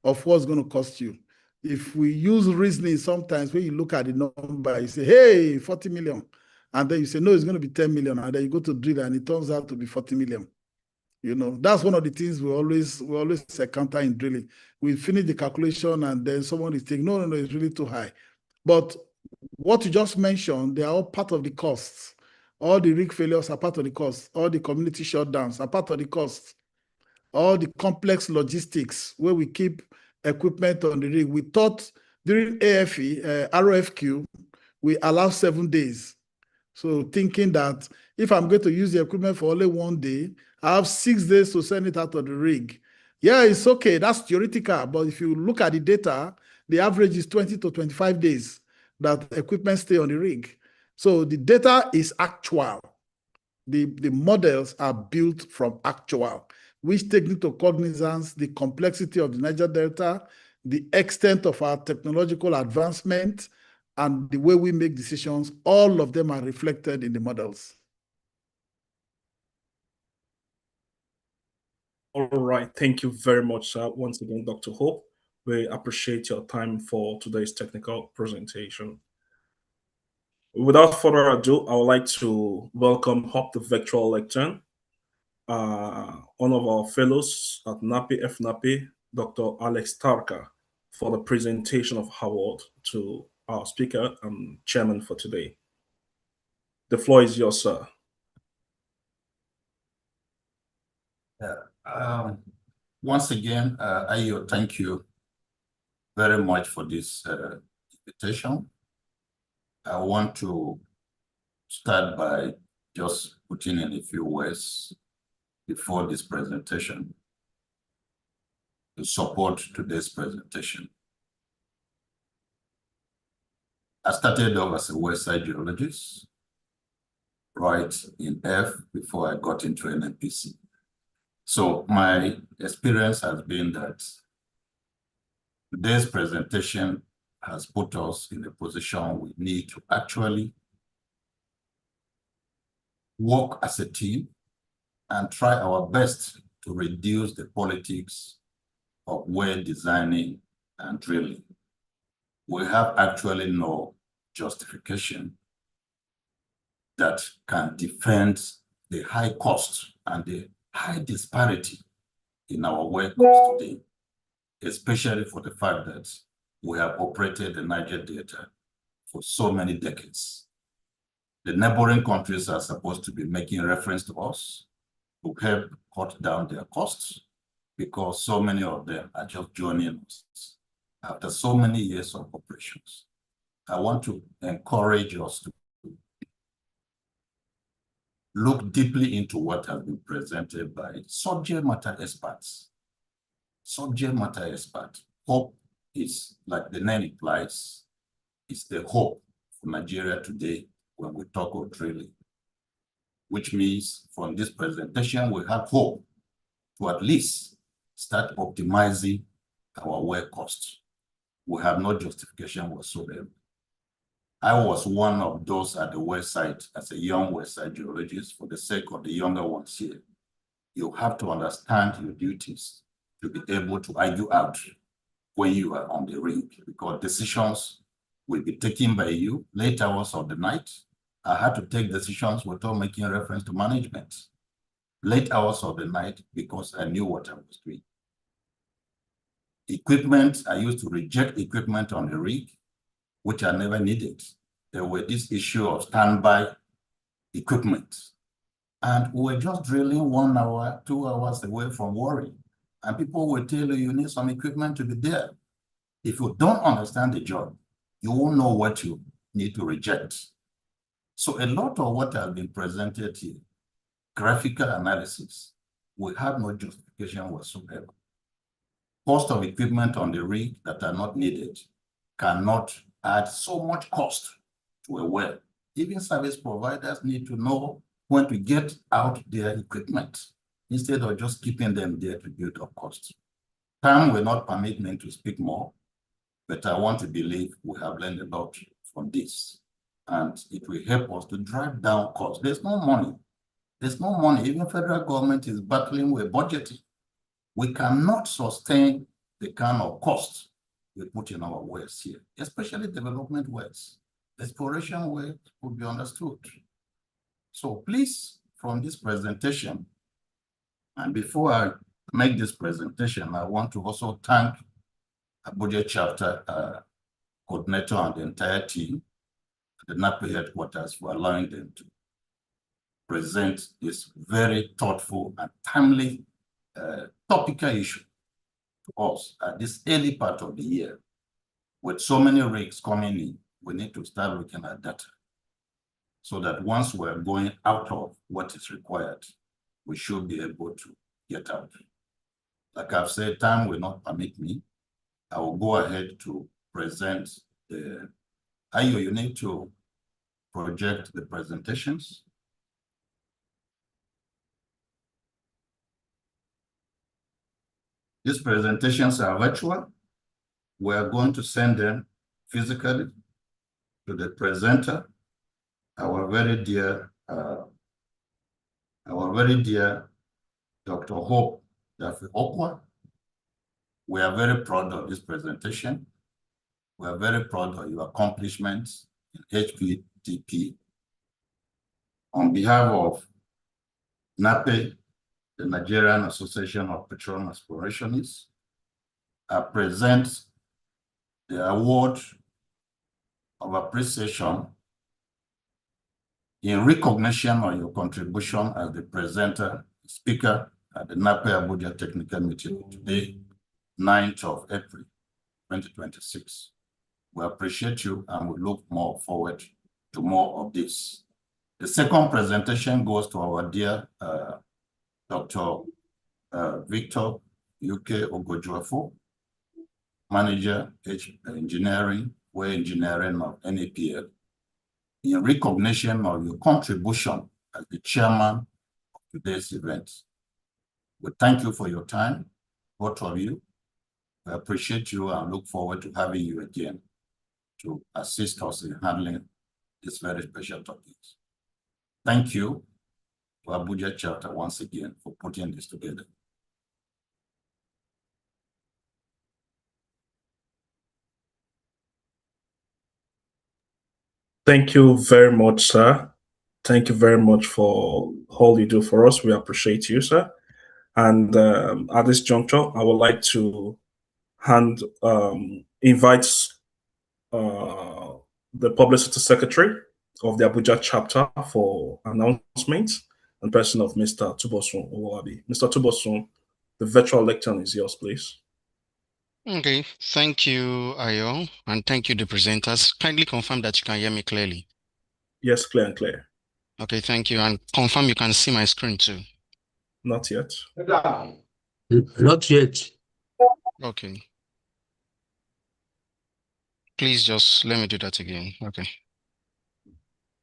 Speaker 7: of what's going to cost you. If we use reasoning, sometimes when you look at the number, you say, hey, 40 million. And then you say, no, it's going to be 10 million. And then you go to drill and it turns out to be 40 million. You know, that's one of the things we always encounter in drilling. We finish the calculation and then someone is saying, no, it's really too high. But what you just mentioned, they are all part of the costs. All the rig failures are part of the costs. All the community shutdowns are part of the costs. All the complex logistics where we keep equipment on the rig. We thought during AFE, ROFQ, we allow 7 days. So thinking that if I'm going to use the equipment for only 1 day, I have 6 days to send it out of the rig. Yeah, it's okay. That's theoretical. But if you look at the data, the average is 20 to 25 days that equipment stay on the rig. So the data is actual. The models are built from actual, which take into cognizance the complexity of the Niger Delta, the extent of our technological advancement, and the way we make decisions. All of them are reflected in the models.
Speaker 2: All right. Thank you very much, sir. Once again, Dr. Hope. We appreciate your time for today's technical presentation. Without further ado, I would like to welcome up the virtual lectern, one of our fellows at NEPL, FNAPE, Dr. Alex Tarka, for the presentation of award to our speaker and chairman for today. The floor is yours, sir.
Speaker 8: Once again, Ayo, thank you very much for this invitation. I want to start by just putting in a few words before this presentation to support today's presentation. I started off as a Westside geologist, right in F before I got into NNPC. So my experience has been that today's presentation has put us in a position we need to actually work as a team and try our best to reduce the politics of well designing and drilling. We have actually no justification that can defend the high cost and the high disparity in our well cost today, especially for the fact that we have operated the Niger Delta for so many decades. The neighboring countries are supposed to be making reference to us to help cut down their costs, because so many of them are just joining us after so many years of operations. I want to encourage us to look deeply into what has been presented by subject matter experts. Subject matter experts. Hope is, like the name implies, is the hope for Nigeria today when we talk of drilling, which means from this presentation, we have hope to at least start optimizing our well costs. We have no justification whatsoever. I was one of those at the west side as a young west side geologist. For the sake of the younger ones here, you have to understand your duties to be able to argue out when you are on the rig, because decisions will be taken by you late hours of the night. I had to take decisions without making reference to management. Late hours of the night, because I knew what I was doing. Equipment, I used to reject equipment on the rig, which I never needed. There were this issue of standby equipment. And we were just drilling 1 hour, 2 hours away from worry. And people will tell you need some equipment to be there. If you don't understand the job, you won't know what you need to reject. So a lot of what has been presented here, graphical analysis, we have no justification whatsoever. Cost of equipment on the rig that are not needed cannot add so much cost to a well. Even service providers need to know when to get out their equipment instead of just keeping them there to build up costs. Time will not permit me to speak more, but I want to believe we have learned a lot from this, and it will help us to drive down costs. There's no money. There's no money. Even federal government is battling with budgeting. We cannot sustain the kind of costs we put in our wells here, especially development wells. Exploration wells will be understood. So please, from this presentation, and before I make this presentation, I want to also thank Abuja chapter coordinator and the entire team at the NEPL headquarters for allowing them to present this very thoughtful and timely topical issue to us at this early part of the year. With so many rigs coming in, we need to start looking at data so that once we're going out of what is required, we should be able to get out. Like I've said, time will not permit me. I will go ahead to present the, Ayo, you need to project the presentations. These presentations are virtual. We are going to send them physically to the presenter, our very dear Dr. Hope Dafe Okwa. We are very proud of this presentation. We are very proud of your accomplishments in HPTP. On behalf of NEPL, the Nigerian Association of Petroleum Explorationists, I present the award of appreciation in recognition of your contribution as the presenter, speaker at the NEPL Abuja Technical Meeting today, 9th of April, 2026. We appreciate you and we look more forward to more of this. The second presentation goes to our dear Dr. Victor UK Ogujiofor, Manager Engineering, Well Engineering of NEPL, in recognition of your contribution as the chairman of today's event. We thank you for your time, both of you. We appreciate you and look forward to having you again. to assist us in handling this very special topic. Thank you to Abuja chapter once again for putting this together.
Speaker 2: Thank you very much, sir. Thank you very much for all you do for us. We appreciate you, sir. And at this juncture, I would like to invite the Publicity Secretary of the Abuja chapter for announcement in person of Mr. Tubosun Owabi. Mr. Tubosun, the virtual lecture is yours, please.
Speaker 9: Okay, thank you, Ayo, and thank you, the presenters. Kindly confirm that you can hear me clearly.
Speaker 2: Yes, clear and clear.
Speaker 9: Okay, thank you, and confirm you can see my screen too.
Speaker 2: Not yet.
Speaker 3: Not yet.
Speaker 9: Okay. Please just let me do that again. Okay.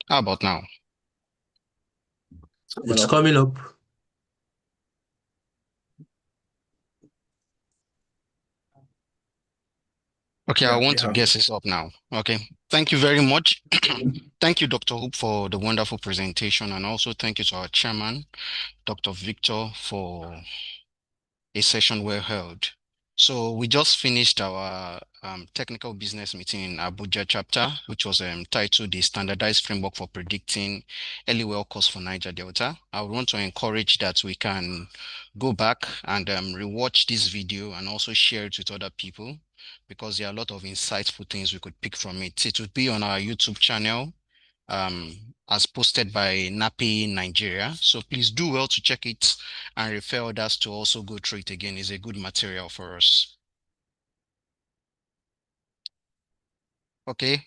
Speaker 9: How about now?
Speaker 3: It's coming up.
Speaker 9: Okay,
Speaker 2: Yeah,
Speaker 9: I want to guess this up now. Okay. Thank you very much. Thank you, Dr. Hoop, for the wonderful presentation, and also thank you to our chairman, Dr. Victor, for a session well held. So we just finished our technical business meeting in Abuja chapter, which was titled the Standardized Framework for Predicting Early Well Costs for Niger Delta. I would want to encourage that we can go back and rewatch this video and also share it with other people, because there are a lot of insightful things we could pick from it. It would be on our YouTube channel, as posted by NEPL Nigeria. So please do well to check it and refer others to also go through it again. It's a good material for us. Okay,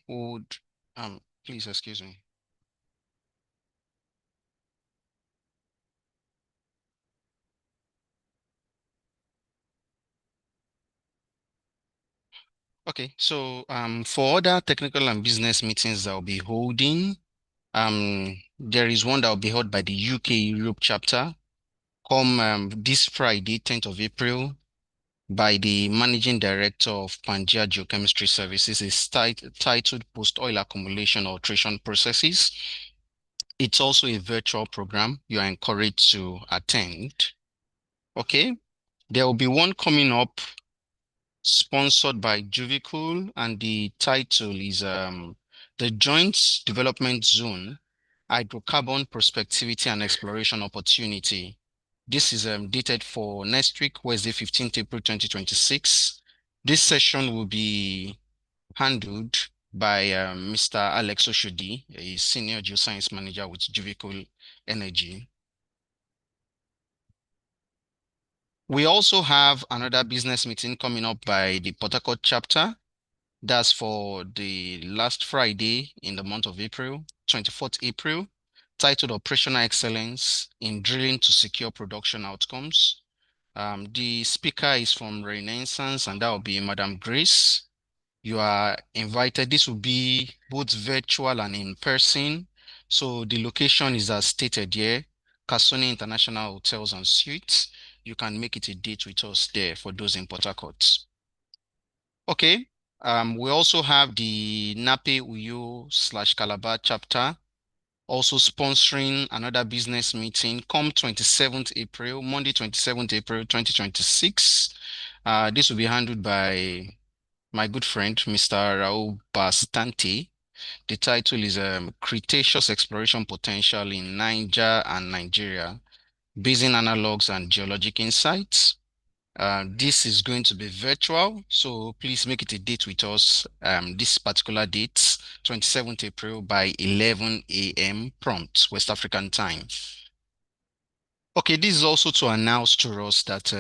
Speaker 9: please excuse me. Okay, so for other technical and business meetings that I'll be holding, there is one that will be held by the UK Europe chapter come this Friday, 10th of April, by the Managing Director of Pangaea Geochemistry Services. Is titled Post-Oil Accumulation Alteration Processes. It's also a virtual program. You are encouraged to attend. Okay, there will be one coming up sponsored by Juvicool, and the title is the Joint Development Zone, Hydrocarbon Prospectivity and Exploration Opportunity. This is dated for next week, Wednesday, 15th April 2026. This session will be handled by Mr. Alex Oshodi, a senior geoscience manager with Juvicool Energy. We also have another business meeting coming up by the Port Harcourt chapter. That's for the last Friday in the month of April, 24th April, titled Operational Excellence in Drilling to Secure Production Outcomes. The speaker is from Renaissance, and that will be Madam Grace. You are invited. This will be both virtual and in person. So the location is as stated here, Kasone International Hotels and Suites. You can make it a date with us there for those in Port Harcourt. Okay. We also have the NAPE Uyo / Calabar chapter also sponsoring another business meeting come 27th April, Monday, 27th April, 2026. This will be handled by my good friend, Mr. Raul Bastante. The title is Cretaceous Exploration Potential in Niger and Nigeria, Basin Analogs and Geologic Insights. This is going to be virtual, so please make it a date with us. This particular date, 27th April by 11 a.m. prompt, West African time. Okay, this is also to announce to us that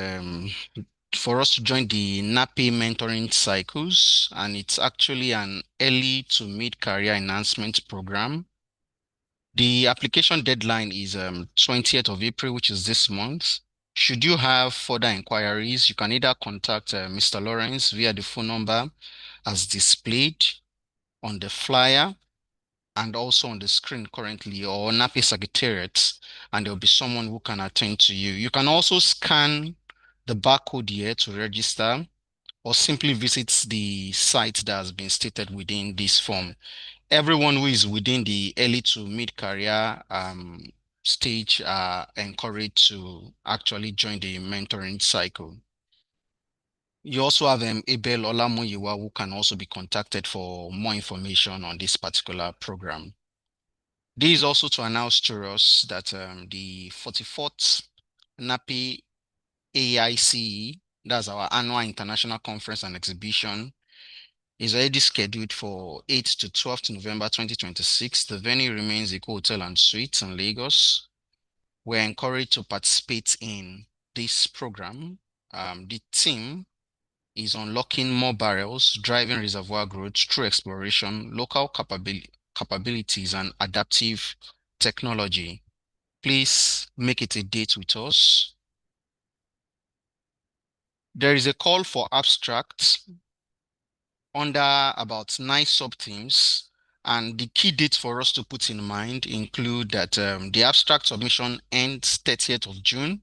Speaker 9: for us to join the NAPE mentoring cycles, and it's actually an early to mid-career enhancement program. The application deadline is 20th of April, which is this month. Should you have further inquiries, you can either contact Mr. Lawrence via the phone number as displayed on the flyer and also on the screen currently, or NAPE Secretariat, and there'll be someone who can attend to you. You can also scan the barcode here to register, or simply visit the site that has been stated within this form. Everyone who is within the early to mid-career stage are encouraged to actually join the mentoring cycle. You also have Abel Olamuyiwa, who can also be contacted for more information on this particular program. This is also to announce to us that the 44th NAPI AICE, that's our annual international conference and exhibition, is already scheduled for 8th to 12th November 2026. The venue remains Eco Hotel and Suites in Lagos. We're encouraged to participate in this program. The theme is unlocking more barrels, driving reservoir growth through exploration, local capabilities, and adaptive technology. Please make it a date with us. There is a call for abstracts under about 9 sub-themes, and the key dates for us to put in mind include that the abstract submission ends 30th of June.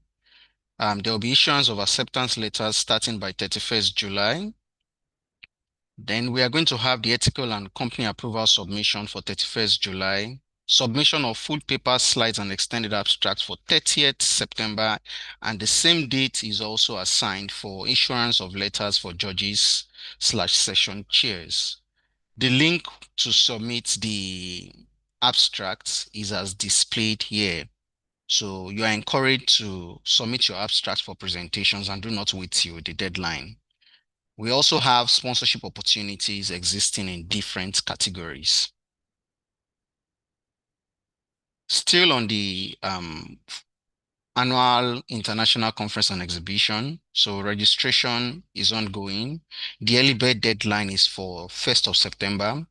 Speaker 9: There will be issuance of acceptance letters starting by 31st July. Then we are going to have the ethical and company approval submission for 31st July, submission of full paper slides and extended abstracts for 30th September, and the same date is also assigned for issuance of letters for judges/session chairs. The link to submit the abstracts is as displayed here. So you are encouraged to submit your abstracts for presentations and do not wait till the deadline. We also have sponsorship opportunities existing in different categories. Still on the annual international conference and exhibition, so registration is ongoing. The early bird deadline is for 1st of September,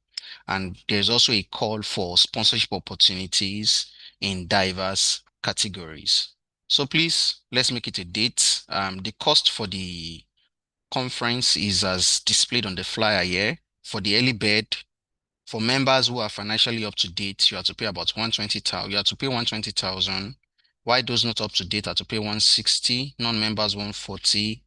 Speaker 9: and there's also a call for sponsorship opportunities in diverse categories. So please, let's make it a date. The cost for the conference is as displayed on the flyer here. For the early bird, for members who are financially up to date, you have to pay about 120,000. You have to pay 120,000. Why those not up to date are to pay 160, non-members 140.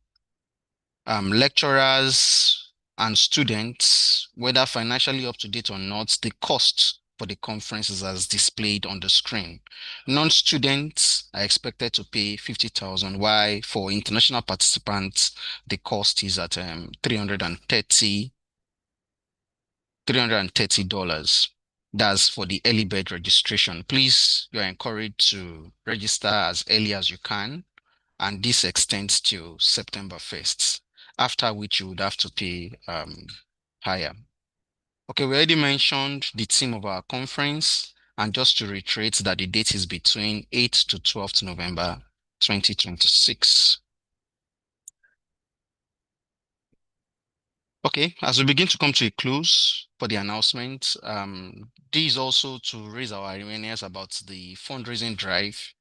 Speaker 9: Lecturers and students, whether financially up to date or not, the cost for the conference is as displayed on the screen. Non-students are expected to pay 50,000, while for international participants, the cost is at $330. That's for the early bird registration. Please, you are encouraged to register as early as you can, and this extends till September 1st, after which you would have to pay higher. Okay, we already mentioned the theme of our conference, and just to reiterate that the date is between 8th to 12th November 2026. Okay, as we begin to come to a close for the announcement, this is also to raise our awareness about the fundraising drive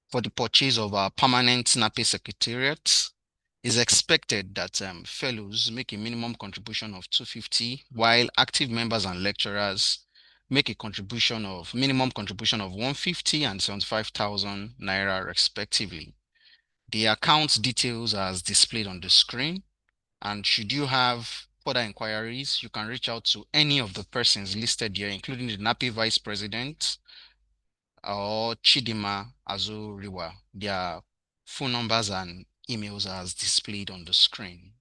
Speaker 9: for the purchase of our permanent NAPE secretariat. It's expected that fellows make a minimum contribution of $250, while active members and lecturers make a minimum contribution of $150 and 75,000 naira respectively. The account details are as displayed on the screen. And should you have further inquiries, you can reach out to any of the persons listed here, including the NAPI Vice President or Chidima Azuriwa. Their phone numbers and emails are as displayed on the screen.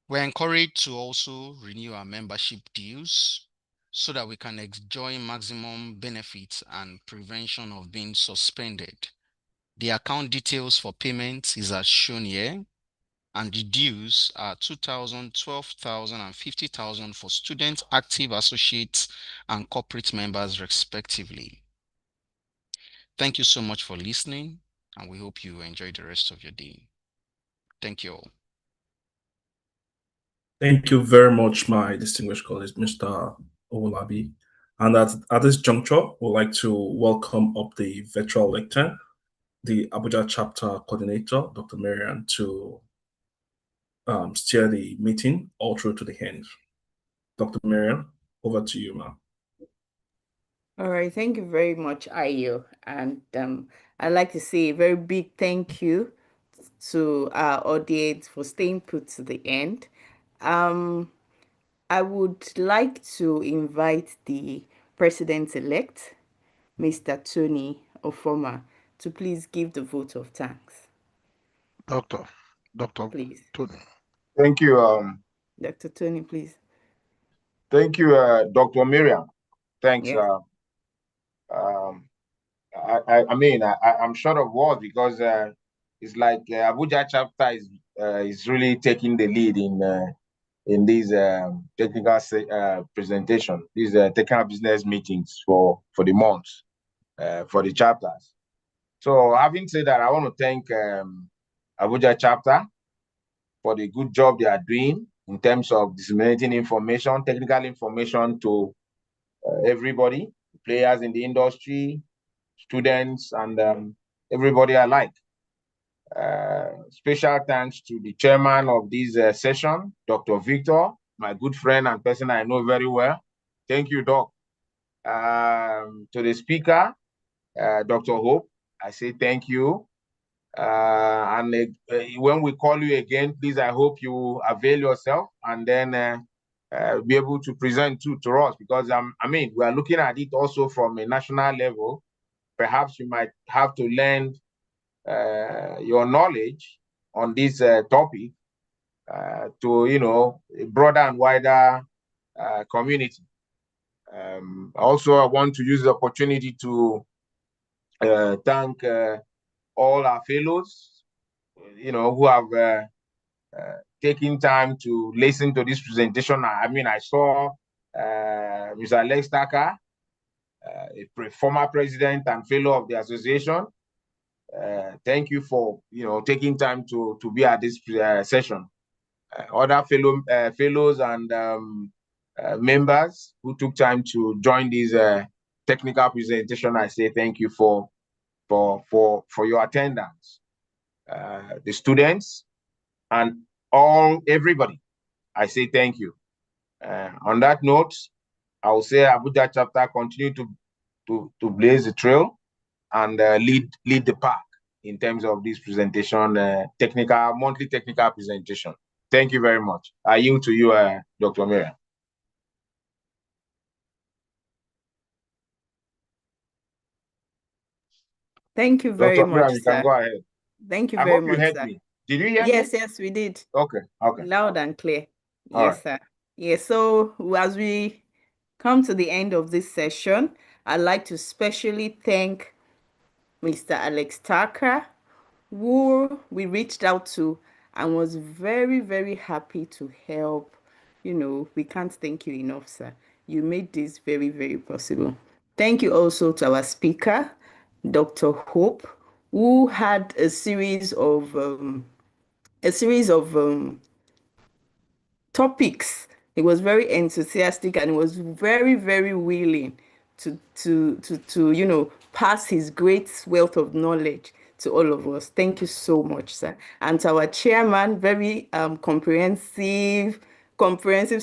Speaker 9: We're encouraged to also renew our membership dues so that we can enjoy maximum benefits and prevention of being suspended. The account details for payments is as shown here, and the dues are 2,000, 12,000, and 50,000 for students, active associates, and corporate members respectively. Thank you so much for listening, and we hope you enjoy the rest of your day. Thank you all.
Speaker 2: Thank you very much, my distinguished colleague, Mr. Owolabi. And at this juncture, we'd like to welcome up the virtual lectern, the Abuja chapter coordinator, Dr. Marian, to steer the meeting all through to the end. Dr. Marian, over to you, ma'am.
Speaker 4: All right, thank you very much, Ayo. And I'd like to say a very big thank you to our audience for staying put to the end. I would like to invite the President-elect, Mr. Tony Ofoma, to please give the vote of thanks.
Speaker 6: Dr.
Speaker 4: Please.
Speaker 6: Tony.
Speaker 10: Thank you.
Speaker 4: Dr. Tony, please.
Speaker 10: Thank you, Dr. Miriam. Thanks.
Speaker 4: Yes.
Speaker 10: I'm short of words because it's like Abuja chapter is really taking the lead in these technical presentation, these technical business meetings for the month, for the chapters. So having said that, I want to thank Abuja chapter for the good job they are doing in terms of disseminating information, technical information to everybody, players in the industry, students, and everybody alike. Special thanks to the chairman of this session, Dr. Victor, my good friend and person I know very well. Thank you, Doc. To the speaker, Dr. Hope, I say thank you. When we call you again, please, I hope you avail yourself and then be able to present to us, because we are looking at it also from a national level. Perhaps you might have to lend your knowledge on this topic to a broader and wider community. Also, I want to use the opportunity to thank all our fellows, who have taken time to listen to this presentation. I saw Mr. Alex Tucker, a former president and fellow of the association. Thank you for taking time to be at this session. Other fellows and members who took time to join this technical presentation, I say thank you for your attendance. The students and everybody, I say thank you. On that note, I will say Abuja chapter continue to blaze the trail and lead the pack in terms of this presentation, monthly technical presentation. Thank you very much. I yield to you, Dr. Miriam.
Speaker 4: Thank you very
Speaker 10: Dr.
Speaker 4: much,
Speaker 10: Miriam, you
Speaker 4: sir.
Speaker 10: can go ahead.
Speaker 4: Thank you
Speaker 10: I
Speaker 4: very
Speaker 10: hope you
Speaker 4: much,
Speaker 10: heard
Speaker 4: sir.
Speaker 10: me. Did you hear me?
Speaker 4: Yes, we did.
Speaker 10: Okay.
Speaker 4: Loud and clear.
Speaker 10: All
Speaker 4: Yes, sir. Yes, so as we come to the end of this session, I'd like to specially thank Mr. Alex Tucker, who we reached out to and was very, very happy to help. We can't thank you enough, sir. You made this very, very possible. Thank you also to our speaker, Dr. Hope, who had a series of topics. He was very enthusiastic and he was very, very willing to pass his great wealth of knowledge to all of us. Thank you so much, sir. And to our chairman, very comprehensive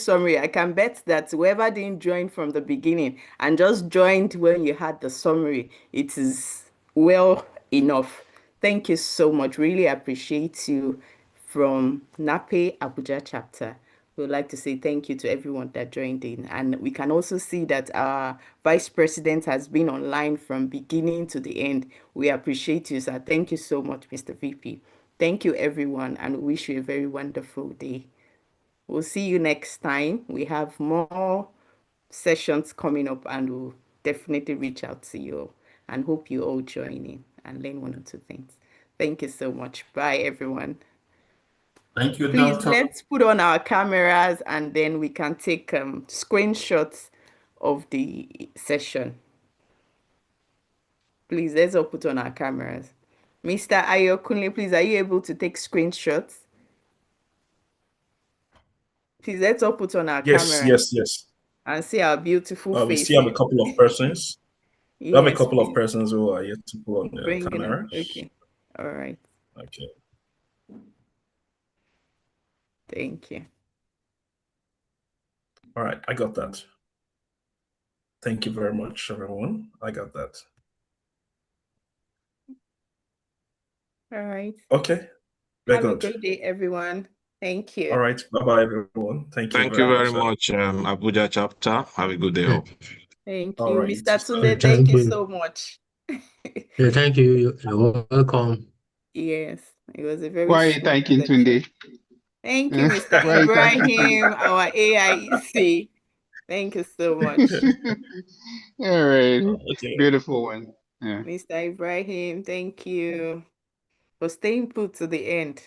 Speaker 4: summary. I can bet that whoever didn't join from the beginning and just joined when you had the summary, it is well enough. Thank you so much. Really appreciate you. From NEPL Abuja chapter, we would like to say thank you to everyone that joined in. And we can also see that our Vice President has been online from beginning to the end. We appreciate you, sir. Thank you so much, Mr. VP. Thank you, everyone, and we wish you a very wonderful day. We'll see you next time. We have more sessions coming up, and we'll definitely reach out to you and hope you all join in and learn one or two things. Thank you so much. Bye, everyone.
Speaker 8: Thank you,
Speaker 4: Please,
Speaker 8: Doctor.
Speaker 4: let's put on our cameras and then we can take screenshots of the session. Please, let's all put on our cameras. Mr. Ayokunle, please, are you able to take screenshots? Please, let's all put on our cameras.
Speaker 2: Yes.
Speaker 4: And see our beautiful faces.
Speaker 2: We still have a couple of persons. We have a couple of persons who are yet to put on their cameras.
Speaker 4: Okay. All right.
Speaker 2: Okay.
Speaker 4: Thank you.
Speaker 2: All right, I got that. Thank you very much, everyone. I got that.
Speaker 4: All right.
Speaker 2: Okay. Very
Speaker 4: Have a
Speaker 2: good.
Speaker 4: great day, everyone. Thank you.
Speaker 2: All right. Bye-bye, everyone. Thank you
Speaker 10: Thank you
Speaker 2: very
Speaker 10: very
Speaker 2: much.
Speaker 10: much, Abuja chapter. Have a good day. all.
Speaker 4: Thank
Speaker 2: All
Speaker 4: you.
Speaker 2: right.
Speaker 4: Mr. Tunde, thank
Speaker 3: Thank
Speaker 4: you
Speaker 3: you.
Speaker 4: so much.
Speaker 3: Yeah, thank you. You're welcome.
Speaker 4: Yes, it was a very
Speaker 11: Why are you
Speaker 4: smooth
Speaker 11: thanking
Speaker 4: session.
Speaker 11: Tunde?
Speaker 4: Thank you, Mr.
Speaker 11: Why are you thanking
Speaker 4: Ibrahim, our AIEC. Thank you so much.
Speaker 11: All right.
Speaker 2: Okay.
Speaker 11: Beautiful one. Yeah.
Speaker 4: Mr. Ibrahim, thank you for staying put to the end.